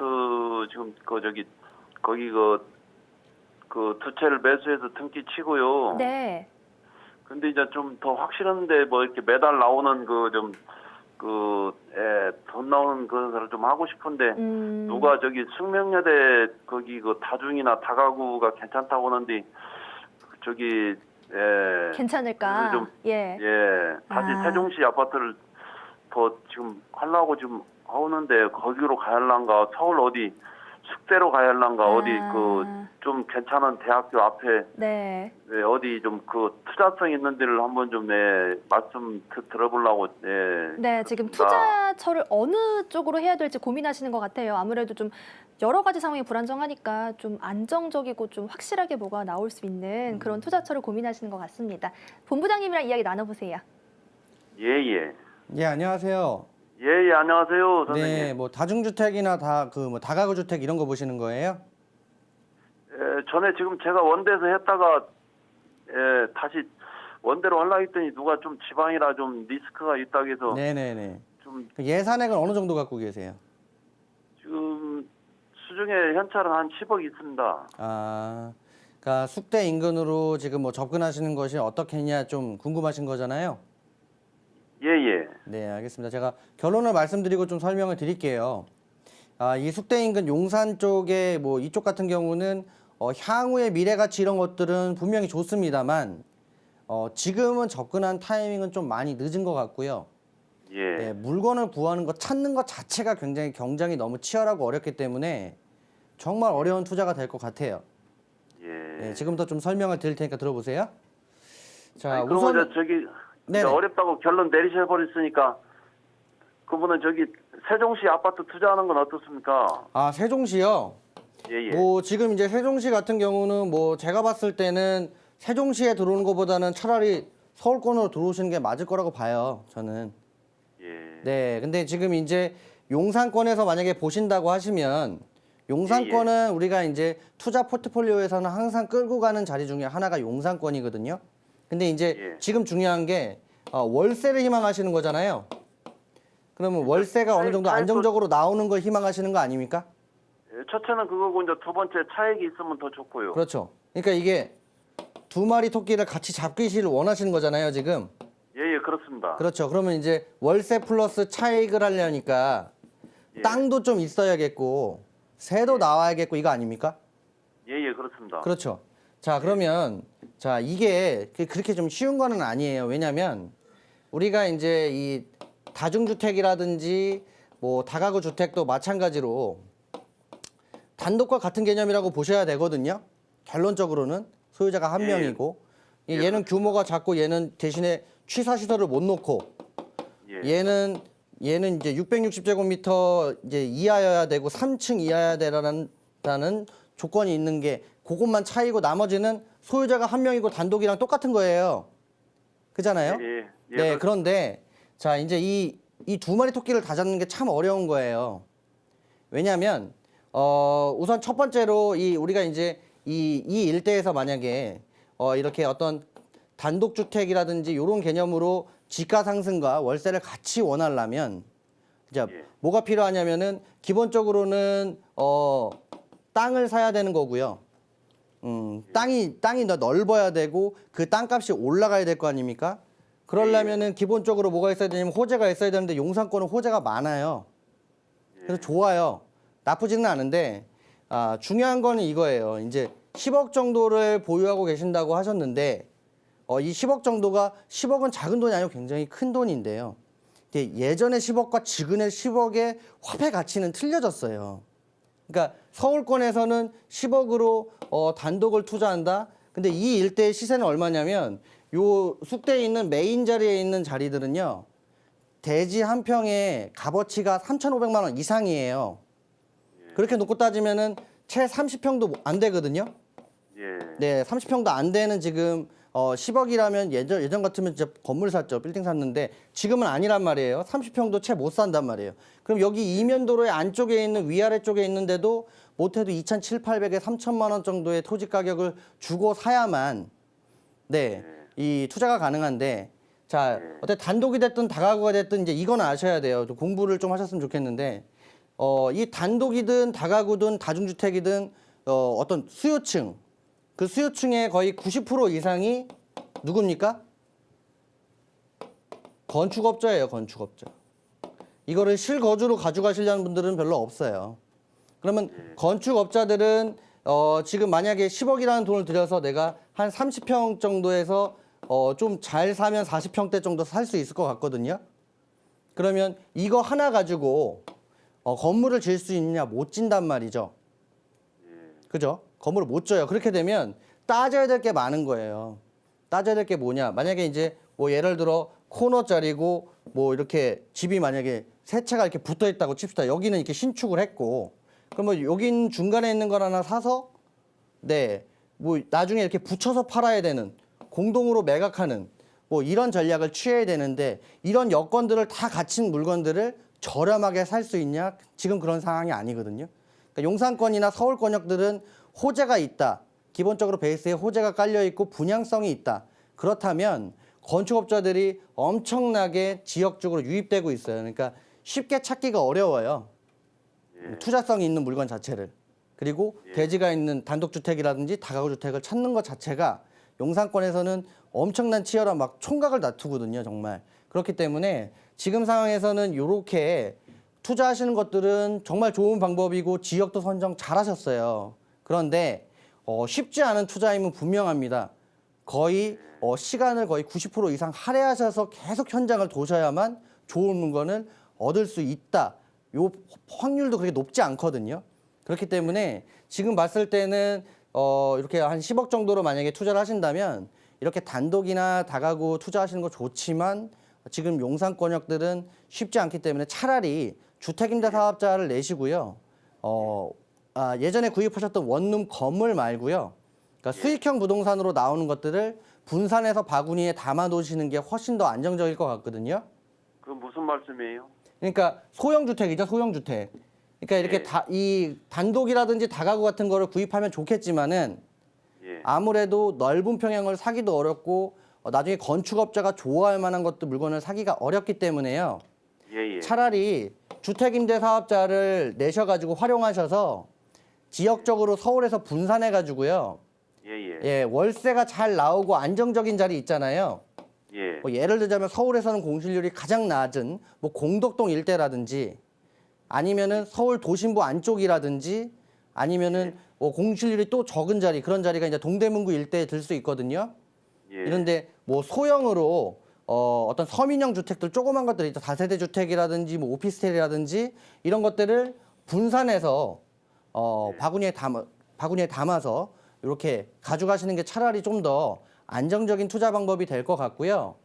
지금 거기 그 두 채를 매수해서 등기 치고요.
네.
근데 이제 좀 더 확실한데 뭐 이렇게 매달 나오는 돈 나오는 그거를 좀 하고 싶은데 누가 저기 숙명여대 거기 그 다중이나 다가구가 괜찮다고 하는데 저기
괜찮을까?
좀,
예.
다시
아.
세종시 아파트를 더 지금 하려고 지금 하는데 거기로 가야 할란가 서울 어디 숙대로 가야 할란가 어디 좀 괜찮은 대학교 앞에
네.
어디 좀 그 투자성 있는 데를 한번 좀 말씀 들어보려고
네, 지금 투자처를 어느 쪽으로 해야 될지 고민하시는 것 같아요. 아무래도 좀 여러 가지 상황이 불안정하니까 좀 안정적이고 좀 확실하게 뭐가 나올 수 있는 그런 투자처를 고민하시는 것 같습니다. 본부장님이랑 이야기 나눠보세요.
예.
예, 안녕하세요.
예, 안녕하세요, 선생님.
네, 뭐 다중주택이나 다가구 주택 이런 거 보시는 거예요?
전에 지금 제가 원대에서 했다가 다시 원대로 하려고 했더니 누가 좀 지방이라 좀 리스크가 있다고 해서
네네네.
좀
그 예산액은 어느 정도 갖고 계세요?
지금 수중에 현찰은 한 10억 있습니다.
아, 그러니까 숙대 인근으로 지금 뭐 접근하시는 것이 어떻겠냐 좀 궁금하신 거잖아요.
예.
네, 알겠습니다. 제가 결론을 말씀드리고 좀 설명을 드릴게요. 이 숙대 인근 용산 쪽에 뭐 이쪽 같은 경우는 향후의 미래 가치 이런 것들은 분명히 좋습니다만 지금은 접근한 타이밍은 좀 많이 늦은 것 같고요.
예.
네, 물건을 구하는 것, 찾는 것 자체가 굉장히 경쟁이 너무 치열하고 어렵기 때문에 정말 어려운 투자가 될 것 같아요.
예.
네, 지금부터 좀 설명을 드릴 테니까 들어보세요. 자,
그러면
우선
저기
네네.
어렵다고 결론 내리셔버렸으니까 그분은 저기 세종시 아파트 투자하는 건 어떻습니까?
세종시요.
예.
뭐 지금 이제 세종시 같은 경우는 뭐 제가 봤을 때는 세종시에 들어오는 것보다는 차라리 서울권으로 들어오시는 게 맞을 거라고 봐요. 저는.
예.
네, 근데 지금 이제 용산권에서 만약에 보신다고 하시면 용산권은 우리가 이제 투자 포트폴리오에서는 항상 끌고 가는 자리 중에 하나가 용산권이거든요. 근데 이제 지금 중요한 게 월세를 희망하시는 거잖아요. 그러면 월세가 어느 정도 안정적으로 나오는 걸 희망하시는 거 아닙니까?
첫째는 그거고 이제 두 번째 차익이 있으면 더 좋고요.
그렇죠. 그러니까 이게 두 마리 토끼를 같이 잡기를 원하시는 거잖아요, 지금.
예, 그렇습니다.
그렇죠. 그러면 이제 월세 플러스 차익을 하려니까 땅도 좀 있어야겠고 새도 나와야겠고 이거 아닙니까?
예, 그렇습니다.
그렇죠. 자, 그러면 자, 이게 그렇게 좀 쉬운 거는 아니에요. 왜냐면 우리가 이제 이 다중주택이라든지 뭐 다가구 주택도 마찬가지로 단독과 같은 개념이라고 보셔야 되거든요. 결론적으로는 소유자가 한 명이고 얘는 규모가 작고 얘는 대신에 취사 시설을 못 놓고 얘는 이제 660제곱미터 이제 이하여야 되고 3층 이하여야 되라는 조건이 있는 게 그것만 차이고 나머지는 소유자가 한 명이고 단독이랑 똑같은 거예요. 그잖아요? 네, 그런데 자, 이제 이 두 마리 토끼를 다 잡는 게 참 어려운 거예요. 왜냐하면 우선 첫 번째로 우리가 이제 이 일대에서 만약에 이렇게 어떤 단독주택이라든지 이런 개념으로 지가 상승과 월세를 같이 원하려면 이제 뭐가 필요하냐면은 기본적으로는 땅을 사야 되는 거고요. 땅이 더 넓어야 되고 그 땅값이 올라가야 될 거 아닙니까? 그러려면은 기본적으로 뭐가 있어야 되냐면 호재가 있어야 되는데 용산권은 호재가 많아요. 그래서 좋아요. 나쁘지는 않은데 중요한 거는 이거예요. 이제 10억 정도를 보유하고 계신다고 하셨는데 이 10억 정도가 10억은 작은 돈이 아니고 굉장히 큰 돈인데요. 근데 예전의 10억과 지금의 10억의 화폐 가치는 틀려졌어요. 그러니까 서울권에서는 10억으로 단독을 투자한다. 근데 이 일대의 시세는 얼마냐면 요 숙대에 있는 메인 자리에 있는 자리들은요. 대지 한 평에 값어치가 3,500만 원 이상이에요. 그렇게 놓고 따지면은 채 30평도 안 되거든요. 네, 30평도 안 되는 지금 10억이라면 예전 같으면 진짜 건물 샀죠. 빌딩 샀는데 지금은 아니란 말이에요. 30평도 채 못 산단 말이에요. 그럼 여기 이면도로의 안쪽에 있는 위아래 쪽에 있는데도 못해도 2,700, 800에 3,000만 원 정도의 토지 가격을 주고 사야만 네, 이 투자가 가능한데 자, 어때 단독이 됐든 다가구가 됐든 이제 이건 아셔야 돼요. 좀 공부를 좀 하셨으면 좋겠는데 이 단독이든 다가구든 다중주택이든 어떤 수요층 그 수요층의 거의 90% 이상이 누굽니까? 건축업자예요, 건축업자. 이거를 실거주로 가져가시려는 분들은 별로 없어요. 그러면 건축업자들은 지금 만약에 10억이라는 돈을 들여서 내가 한 30평 정도에서 좀 잘 사면 40평대 정도 살 수 있을 것 같거든요. 그러면 이거 하나 가지고 건물을 지을 수 있느냐? 못 진단 말이죠. 그죠? 건물을 못 져요. 그렇게 되면 따져야 될 게 많은 거예요. 따져야 될 게 뭐냐? 만약에 이제 뭐 예를 들어 코너짜리고 뭐 이렇게 집이 만약에 세 채가 이렇게 붙어 있다고 칩시다. 여기는 이렇게 신축을 했고 그러면 여긴 중간에 있는 걸 하나 사서 네, 뭐 나중에 이렇게 붙여서 팔아야 되는 공동으로 매각하는 뭐 이런 전략을 취해야 되는데 이런 여건들을 다 갖춘 물건들을 저렴하게 살 수 있냐? 지금 그런 상황이 아니거든요. 그러니까 용산권이나 서울 권역들은 호재가 있다. 기본적으로 베이스에 호재가 깔려 있고 분양성이 있다. 그렇다면 건축업자들이 엄청나게 지역적으로 유입되고 있어요. 그러니까 쉽게 찾기가 어려워요. 투자성이 있는 물건 자체를. 그리고 대지가 있는 단독주택이라든지 다가구주택을 찾는 것 자체가 용산권에서는 엄청난 치열한 막 총각을 다투거든요, 정말. 그렇기 때문에 지금 상황에서는 이렇게 투자하시는 것들은 정말 좋은 방법이고 지역도 선정 잘하셨어요. 그런데 쉽지 않은 투자임은 분명합니다. 거의 시간을 거의 90% 이상 할애하셔서 계속 현장을 도셔야만 좋은 물건을 얻을 수 있다. 요 확률도 그렇게 높지 않거든요. 그렇기 때문에 지금 봤을 때는 이렇게 한 10억 정도로 만약에 투자를 하신다면 이렇게 단독이나 다가구 투자하시는 거 좋지만 지금 용산권역들은 쉽지 않기 때문에 차라리 주택임대사업자를 내시고요. 예전에 구입하셨던 원룸 건물 말고요. 그러니까 수익형 부동산으로 나오는 것들을 분산해서 바구니에 담아 놓으시는 게 훨씬 더 안정적일 것 같거든요.
그 무슨 말씀이에요?
그러니까 소형주택이죠, 소형주택. 그러니까 이렇게 이 단독이라든지 다가구 같은 거를 구입하면 좋겠지만은 아무래도 넓은 평형을 사기도 어렵고 나중에 건축업자가 좋아할 만한 것도 물건을 사기가 어렵기 때문에요. 차라리 주택임대사업자를 내셔가지고 활용하셔서 지역적으로 서울에서 분산해가지고요. 월세가 잘 나오고 안정적인 자리 있잖아요. 뭐 예를 들자면 서울에서는 공실률이 가장 낮은 뭐 공덕동 일대라든지 아니면은 서울 도심부 안쪽이라든지 아니면은 공실률이 또 적은 자리 그런 자리가 이제 동대문구 일대에 들 수 있거든요. 이런데 뭐 소형으로 어떤 서민형 주택들 조그만 것들 있죠. 다세대 주택이라든지 뭐 오피스텔이라든지 이런 것들을 분산해서 바구니에 담아서 이렇게 가져가시는 게 차라리 좀 더 안정적인 투자 방법이 될 것 같고요.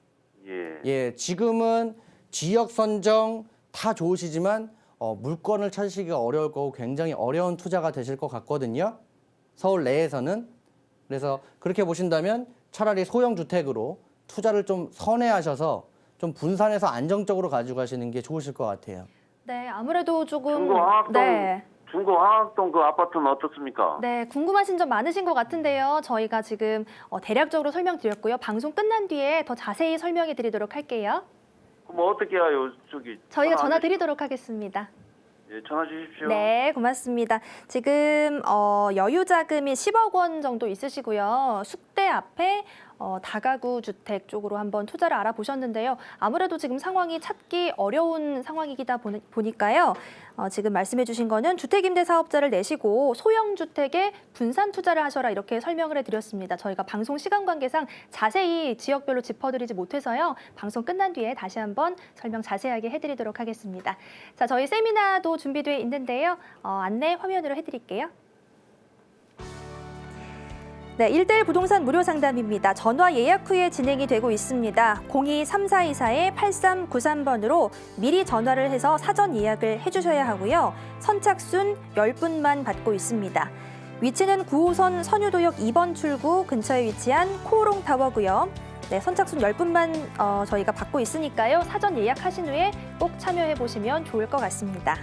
지금은 지역 선정 다 좋으시지만 물건을 찾으시기가 어려울 거고 굉장히 어려운 투자가 되실 것 같거든요. 서울 내에서는. 그래서 그렇게 보신다면 차라리 소형 주택으로 투자를 좀 선회하셔서 좀 분산해서 안정적으로 가져가시는 게 좋으실 것 같아요.
네, 아무래도 조금
중구 화학동 그 아파트는 어떻습니까?
네, 궁금하신 점 많으신 것 같은데요. 저희가 지금 대략적으로 설명드렸고요. 방송 끝난 뒤에 더 자세히 설명해 드리도록 할게요.
그럼 어떻게 해요?
저희가 전화 드리도록 하겠습니다.
전화 주십시오.
네, 고맙습니다. 지금 여유 자금이 10억 원 정도 있으시고요. 숙대 앞에 다가구 주택 쪽으로 한번 투자를 알아보셨는데요. 아무래도 지금 상황이 찾기 어려운 상황이다 보니까요. 지금 말씀해 주신 거는 주택임대사업자를 내시고 소형주택에 분산 투자를 하셔라 이렇게 설명을 해드렸습니다. 저희가 방송 시간 관계상 자세히 지역별로 짚어드리지 못해서요. 방송 끝난 뒤에 다시 한번 설명 자세하게 해드리도록 하겠습니다. 자, 저희 세미나도 준비되어 있는데요. 안내 화면으로 해드릴게요. 네, 1:1 부동산 무료 상담입니다. 전화 예약 후에 진행이 되고 있습니다. 02-3424-8393번으로 미리 전화를 해서 사전 예약을 해주셔야 하고요. 선착순 10분만 받고 있습니다. 위치는 9호선 선유도역 2번 출구 근처에 위치한 코오롱타워고요. 네, 선착순 10분만 저희가 받고 있으니까요. 사전 예약하신 후에 꼭 참여해 보시면 좋을 것 같습니다.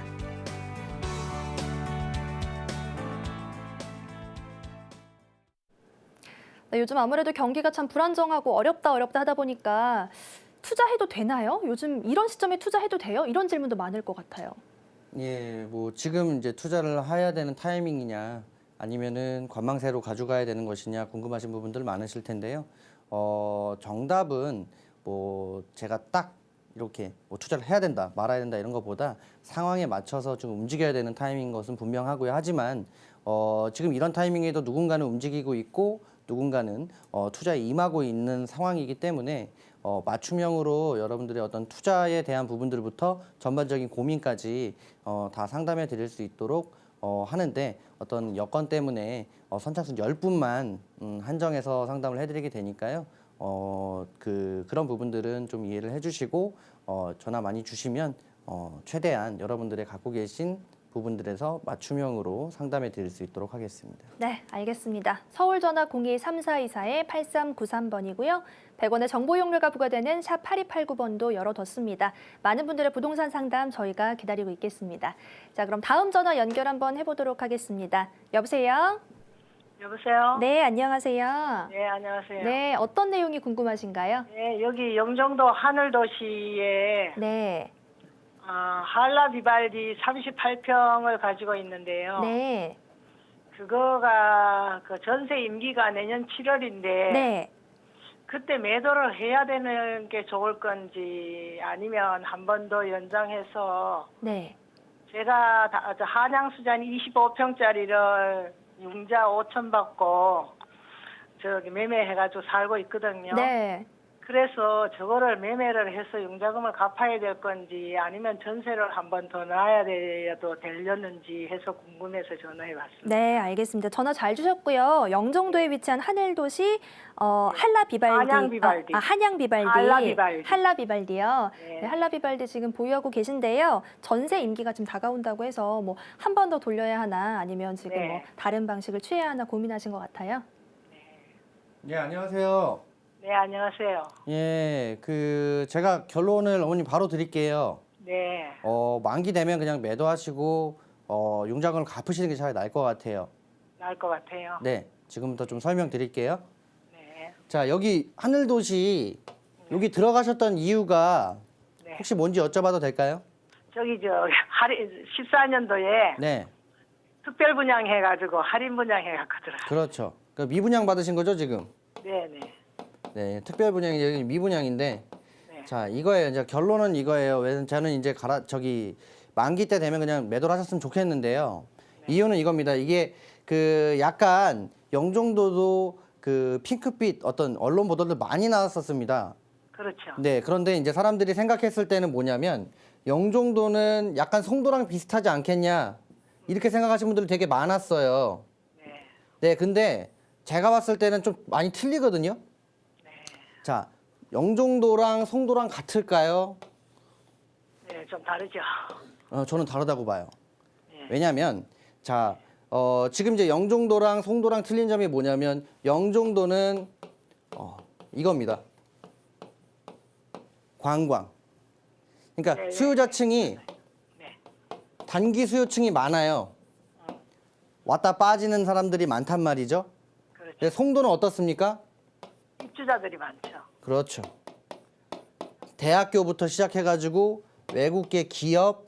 네, 요즘 아무래도 경기가 참 불안정하고 어렵다 하다 보니까 투자해도 되나요? 요즘 이런 시점에 투자해도 돼요? 이런 질문도 많을 것 같아요.
예, 뭐 지금 이제 투자를 해야 되는 타이밍이냐 아니면은 관망세로 가져가야 되는 것이냐 궁금하신 부분들 많으실 텐데요. 정답은 뭐 제가 딱 이렇게 뭐 투자를 해야 된다, 말아야 된다 이런 것보다 상황에 맞춰서 좀 움직여야 되는 타이밍인 것은 분명하고요. 하지만 지금 이런 타이밍에도 누군가는 움직이고 있고 누군가는 투자에 임하고 있는 상황이기 때문에 맞춤형으로 여러분들의 어떤 투자에 대한 부분들부터 전반적인 고민까지 다 상담해 드릴 수 있도록 하는데 어떤 여건 때문에 선착순 10분만 한정해서 상담을 해드리게 되니까요. 그런 부분들은 좀 이해를 해주시고 전화 많이 주시면 최대한 여러분들의 갖고 계신 부분들에서 맞춤형으로 상담해 드릴 수 있도록 하겠습니다.
네, 알겠습니다. 서울 전화 02-3424-8393번이고요. 100원의 정보 이용료가 부과되는 샵 8289번도 열어뒀습니다. 많은 분들의 부동산 상담 저희가 기다리고 있겠습니다. 자, 그럼 다음 전화 연결 한번 해보도록 하겠습니다. 여보세요?
여보세요?
네, 안녕하세요.
네, 안녕하세요.
네, 어떤 내용이 궁금하신가요?
네, 여기 영종도 하늘도시에
네,
한라 비발디 38평을 가지고 있는데요.
네,
그거가 그 전세 임기가 내년 7월인데
네.
그때 매도를 해야 되는 게 좋을 건지 아니면 한 번 더 연장해서
네.
제가 한양수잔 25평짜리를 융자 5천 받고 저기 매매해가지고 살고 있거든요.
네.
그래서 저거를 매매를 해서 융자금을 갚아야 될 건지 아니면 전세를 한 번 더 놔야 돼도 되려는지 해서 궁금해서 전화해봤습니다.
네, 알겠습니다. 전화 잘 주셨고요. 영종도에 위치한 하늘도시 한라 비발디.
한양 비발디.
한양 비발디.
한라 비발디.
한라 비발디요.
네.
네, 한라 비발디 지금 보유하고 계신데요. 전세 임기가 지금 다가온다고 해서 뭐 한 번 더 돌려야 하나 아니면 지금
네.
뭐 다른 방식을 취해야 하나 고민하신 것 같아요.
예, 안녕하세요.
네, 안녕하세요.
예, 제가 결론을 어머님 바로 드릴게요.
네,
만기 되면 그냥 매도하시고 융자금을 갚으시는 게 차라리 나을 것 같아요.
나을 것 같아요.
네, 지금부터 좀 설명드릴게요.
네,
자, 여기 하늘도시 여기 들어가셨던 이유가
네.
혹시 뭔지 여쭤봐도 될까요?
저기 14년도에
네,
특별 분양해가지고 할인 분양해갖고 들어가.
그렇죠. 미분양 받으신 거죠, 지금?
네, 네,
네, 특별 분양이 여기 미분양인데,
네.
자, 이거예요. 이제 결론은 이거예요. 왜 저는 이제 만기 때 되면 그냥 매도를 하셨으면 좋겠는데요. 이유는 이겁니다. 이게 약간 영종도도 핑크빛 어떤 언론 보도들 많이 나왔었습니다.
그렇죠.
네, 그런데 이제 사람들이 생각했을 때는 뭐냐면 영종도는 약간 송도랑 비슷하지 않겠냐 이렇게 생각하시는 분들이 되게 많았어요.
네,
네, 근데 제가 봤을 때는 좀 많이 틀리거든요. 자, 영종도랑 송도랑 같을까요?
네, 좀 다르죠.
저는 다르다고 봐요.
네.
왜냐하면 자, 지금 이제 영종도랑 송도랑 틀린 점이 뭐냐면 영종도는 이겁니다. 관광. 그러니까
네,
수요자층이
네,
단기 수요층이 많아요. 왔다 빠지는 사람들이 많단 말이죠.
그렇죠.
근데 송도는 어떻습니까?
입주자들이 많죠.
그렇죠. 대학교부터 시작해가지고 외국계 기업,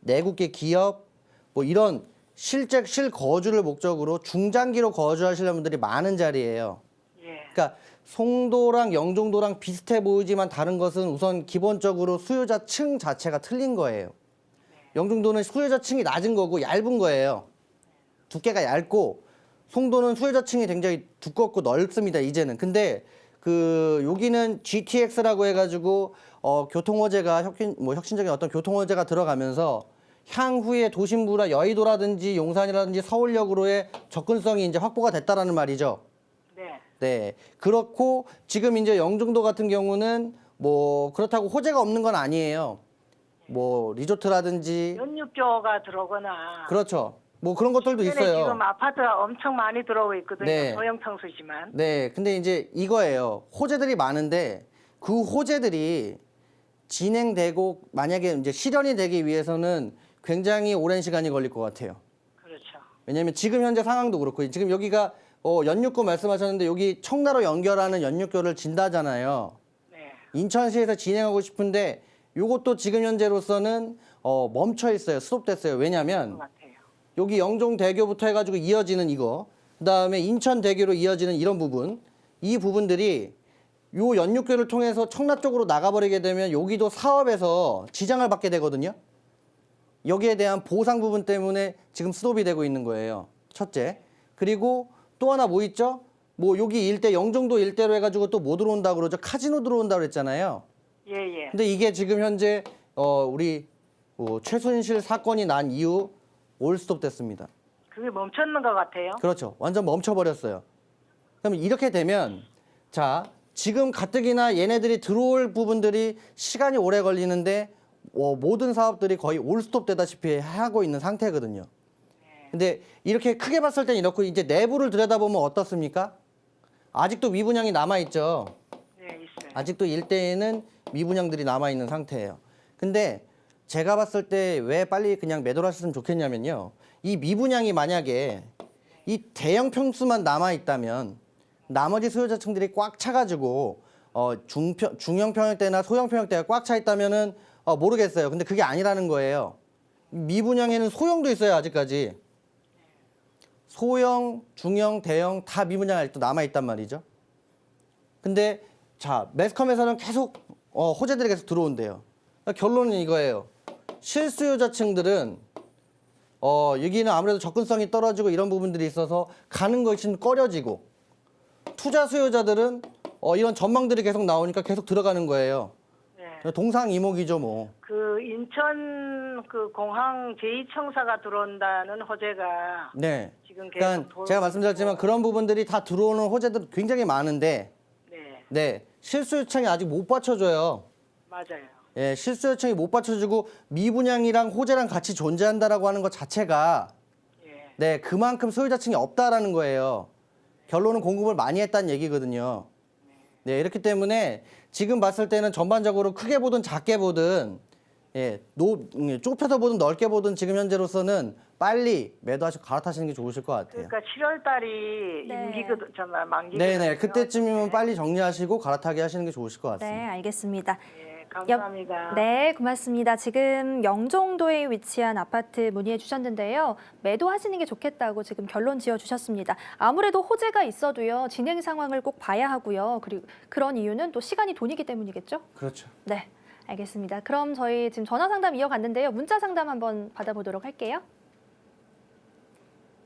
내국계 기업 뭐 이런 실거주를 목적으로 중장기로 거주하시는 분들이 많은 자리예요.
예,
그러니까 송도랑 영종도랑 비슷해 보이지만 다른 것은 우선 기본적으로 수요자층 자체가 틀린 거예요. 영종도는 수요자층이 낮은 거고 얇은 거예요. 두께가 얇고 송도는 수요자층이 굉장히 두껍고 넓습니다. 이제는. 근데 여기는 GTX라고 해가지고 교통호재가 혁신적인 어떤 교통호재가 들어가면서 향후에 도심부나 여의도라든지 용산이라든지 서울역으로의 접근성이 이제 확보가 됐다라는 말이죠.
네,
네. 그렇고 지금 이제 영종도 같은 경우는 뭐 그렇다고 호재가 없는 건 아니에요. 뭐 리조트라든지
연육교가 들어오거나
그렇죠. 뭐 그런 것들도
주변에
있어요.
지금 아파트가 엄청 많이 들어오고 있거든요.
네.
소형 평수지만.
네, 근데 이제 이거예요. 호재들이 많은데 그 호재들이 진행되고 만약에 이제 실현이 되기 위해서는 굉장히 오랜 시간이 걸릴 것 같아요.
그렇죠.
왜냐하면 지금 현재 상황도 그렇고 지금 여기가 연육교 말씀하셨는데 여기 청라로 연결하는 연육교를 진다잖아요.
네.
인천시에서 진행하고 싶은데 요것도 지금 현재로서는 멈춰 있어요. 스톱됐어요. 왜냐하면
것 같아요.
여기 영종대교부터 해가지고 이어지는 이거, 그다음에 인천대교로 이어지는 이런 부분, 이 부분들이 요 연육교를 통해서 청라 쪽으로 나가버리게 되면 여기도 사업에서 지장을 받게 되거든요. 여기에 대한 보상 부분 때문에 지금 스톱이 되고 있는 거예요. 첫째. 그리고 또 하나 뭐 있죠? 뭐 여기 일대 영종도 일대로 해가지고 또 뭐 들어온다고 그러죠? 카지노 들어온다고 그랬잖아요.
예.
근데 이게 지금 현재 우리 최순실 사건이 난 이후 올 스톱 됐습니다.
그게 멈췄는 것 같아요.
그렇죠. 완전 멈춰버렸어요. 그럼 이렇게 되면 자 지금 가뜩이나 얘네들이 들어올 부분들이 시간이 오래 걸리는데 모든 사업들이 거의 올 스톱 되다시피 하고 있는 상태거든요. 근데 이렇게 크게 봤을 땐 이렇고 이제 내부를 들여다보면 어떻습니까? 아직도 미분양이 남아있죠.
네, 있어요.
아직도 일대에는 미분양들이 남아있는 상태예요. 근데 제가 봤을 때 왜 빨리 그냥 매도를 하셨으면 좋겠냐면요. 이 미분양이 만약에 이 대형 평수만 남아있다면 나머지 소유자층들이 꽉 차가지고 중형 평형대나 소형 평형대가 꽉 차 있다면은 모르겠어요. 근데 그게 아니라는 거예요. 미분양에는 소형도 있어요. 아직까지. 소형, 중형, 대형 다 미분양 아직도 남아있단 말이죠. 근데 자 매스컴에서는 계속 호재들이 계속 들어온대요. 그러니까 결론은 이거예요. 실수요자층들은 여기는 아무래도 접근성이 떨어지고 이런 부분들이 있어서 가는 것이 꺼려지고 투자 수요자들은 이런 전망들이 계속 나오니까 계속 들어가는 거예요.
네.
동상이목이죠 뭐.
그 인천 그 공항 제2청사가 들어온다는 호재가
네.
지금 계속
그러니까 제가 말씀드렸지만 그런 부분들이 다 들어오는 호재들 굉장히 많은데
네,
네 실수요청이 아직 못 받쳐줘요.
맞아요.
예, 실수요청이 못 받쳐주고 미분양이랑 호재랑 같이 존재한다라고 하는 것 자체가
예.
네 그만큼 소유자층이 없다라는 거예요. 결론은 공급을 많이 했다는 얘기거든요. 네 이렇기 때문에 지금 봤을 때는 전반적으로 크게 보든 작게 보든 좁혀서 보든 넓게 보든 지금 현재로서는 빨리 매도하시고 갈아타시는 게 좋으실 것 같아요.
그러니까 7월 달이
네.
임기거든, 정말 만기거든요.
네네 그때쯤이면 빨리 정리하시고 갈아타게 하시는 게 좋으실 것 같습니다.
네, 알겠습니다.
예, 감사합니다.
네, 고맙습니다. 지금 영종도에 위치한 아파트 문의해 주셨는데요. 매도하시는 게 좋겠다고 지금 결론 지어 주셨습니다. 아무래도 호재가 있어도요. 진행 상황을 꼭 봐야 하고요. 그리고 그런 이유는 또 시간이 돈이기 때문이겠죠?
그렇죠.
네, 알겠습니다. 그럼 저희 지금 전화 상담 이어갔는데요. 문자 상담 한번 받아보도록 할게요.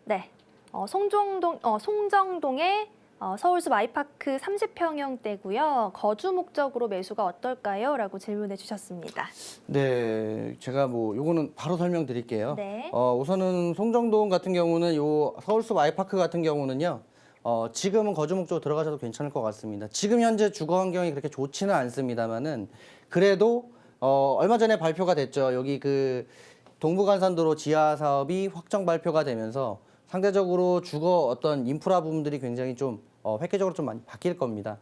네, 송정동의 서울숲 아이파크 30평형대고요. 거주 목적으로 매수가 어떨까요? 라고 질문해 주셨습니다.
네, 제가 뭐 요거는 바로 설명드릴게요.
네.
우선은 송정동 같은 경우는 요 서울숲 아이파크 같은 경우는요. 지금은 거주 목적으로 들어가셔도 괜찮을 것 같습니다. 지금 현재 주거 환경이 그렇게 좋지는 않습니다만은 그래도 얼마 전에 발표가 됐죠. 여기 그 동부간선도로 지하 사업이 확정 발표가 되면서 상대적으로 주거 어떤 인프라 부분들이 굉장히 좀 획기적으로 좀 많이 바뀔 겁니다.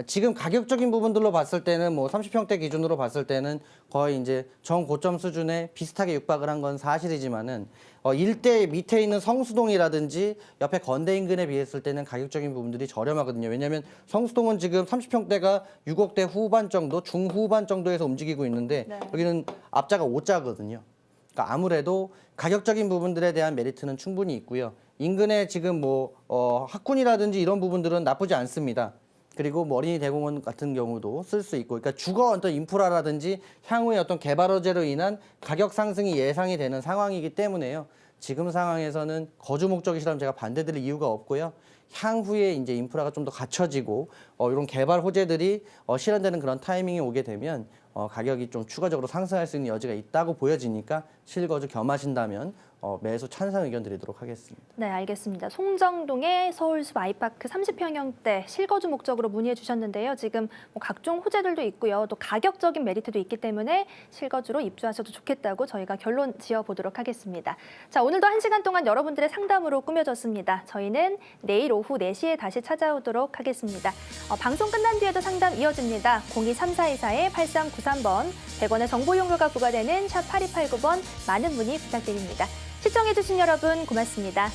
지금 가격적인 부분들로 봤을 때는 뭐 30평대 기준으로 봤을 때는 거의 이제 정고점 수준에 비슷하게 육박을 한 건 사실이지만은 일대 밑에 있는 성수동이라든지 옆에 건대 인근에 비했을 때는 가격적인 부분들이 저렴하거든요. 왜냐하면 성수동은 지금 30평대가 6억대 후반 정도, 중후반 정도에서 움직이고 있는데
네.
여기는 앞자가 5자거든요. 그러니까 아무래도 가격적인 부분들에 대한 메리트는 충분히 있고요. 인근에 지금 뭐 학군이라든지 이런 부분들은 나쁘지 않습니다. 그리고 뭐 어린이 대공원 같은 경우도 쓸 수 있고, 그러니까 주거 어떤 인프라라든지 향후의 어떤 개발 호재로 인한 가격 상승이 예상이 되는 상황이기 때문에요. 지금 상황에서는 거주 목적이시라면 제가 반대드릴 이유가 없고요. 향후에 이제 인프라가 좀 더 갖춰지고 이런 개발 호재들이 실현되는 그런 타이밍이 오게 되면 가격이 좀 추가적으로 상승할 수 있는 여지가 있다고 보여지니까 실거주 겸하신다면 매수 찬성 의견 드리도록 하겠습니다.
네, 알겠습니다. 송정동의 서울숲 아이파크 30평형대 실거주 목적으로 문의해 주셨는데요. 지금 뭐 각종 호재들도 있고요. 또 가격적인 메리트도 있기 때문에 실거주로 입주하셔도 좋겠다고 저희가 결론 지어보도록 하겠습니다. 자, 오늘도 1시간 동안 여러분들의 상담으로 꾸며졌습니다. 저희는 내일 오후 4시에 다시 찾아오도록 하겠습니다. 방송 끝난 뒤에도 상담 이어집니다. 023424-8393번, 100원의 정보 용료가 부과되는 샵 8289번 많은 문의 부탁드립니다. 시청해주신 여러분 고맙습니다.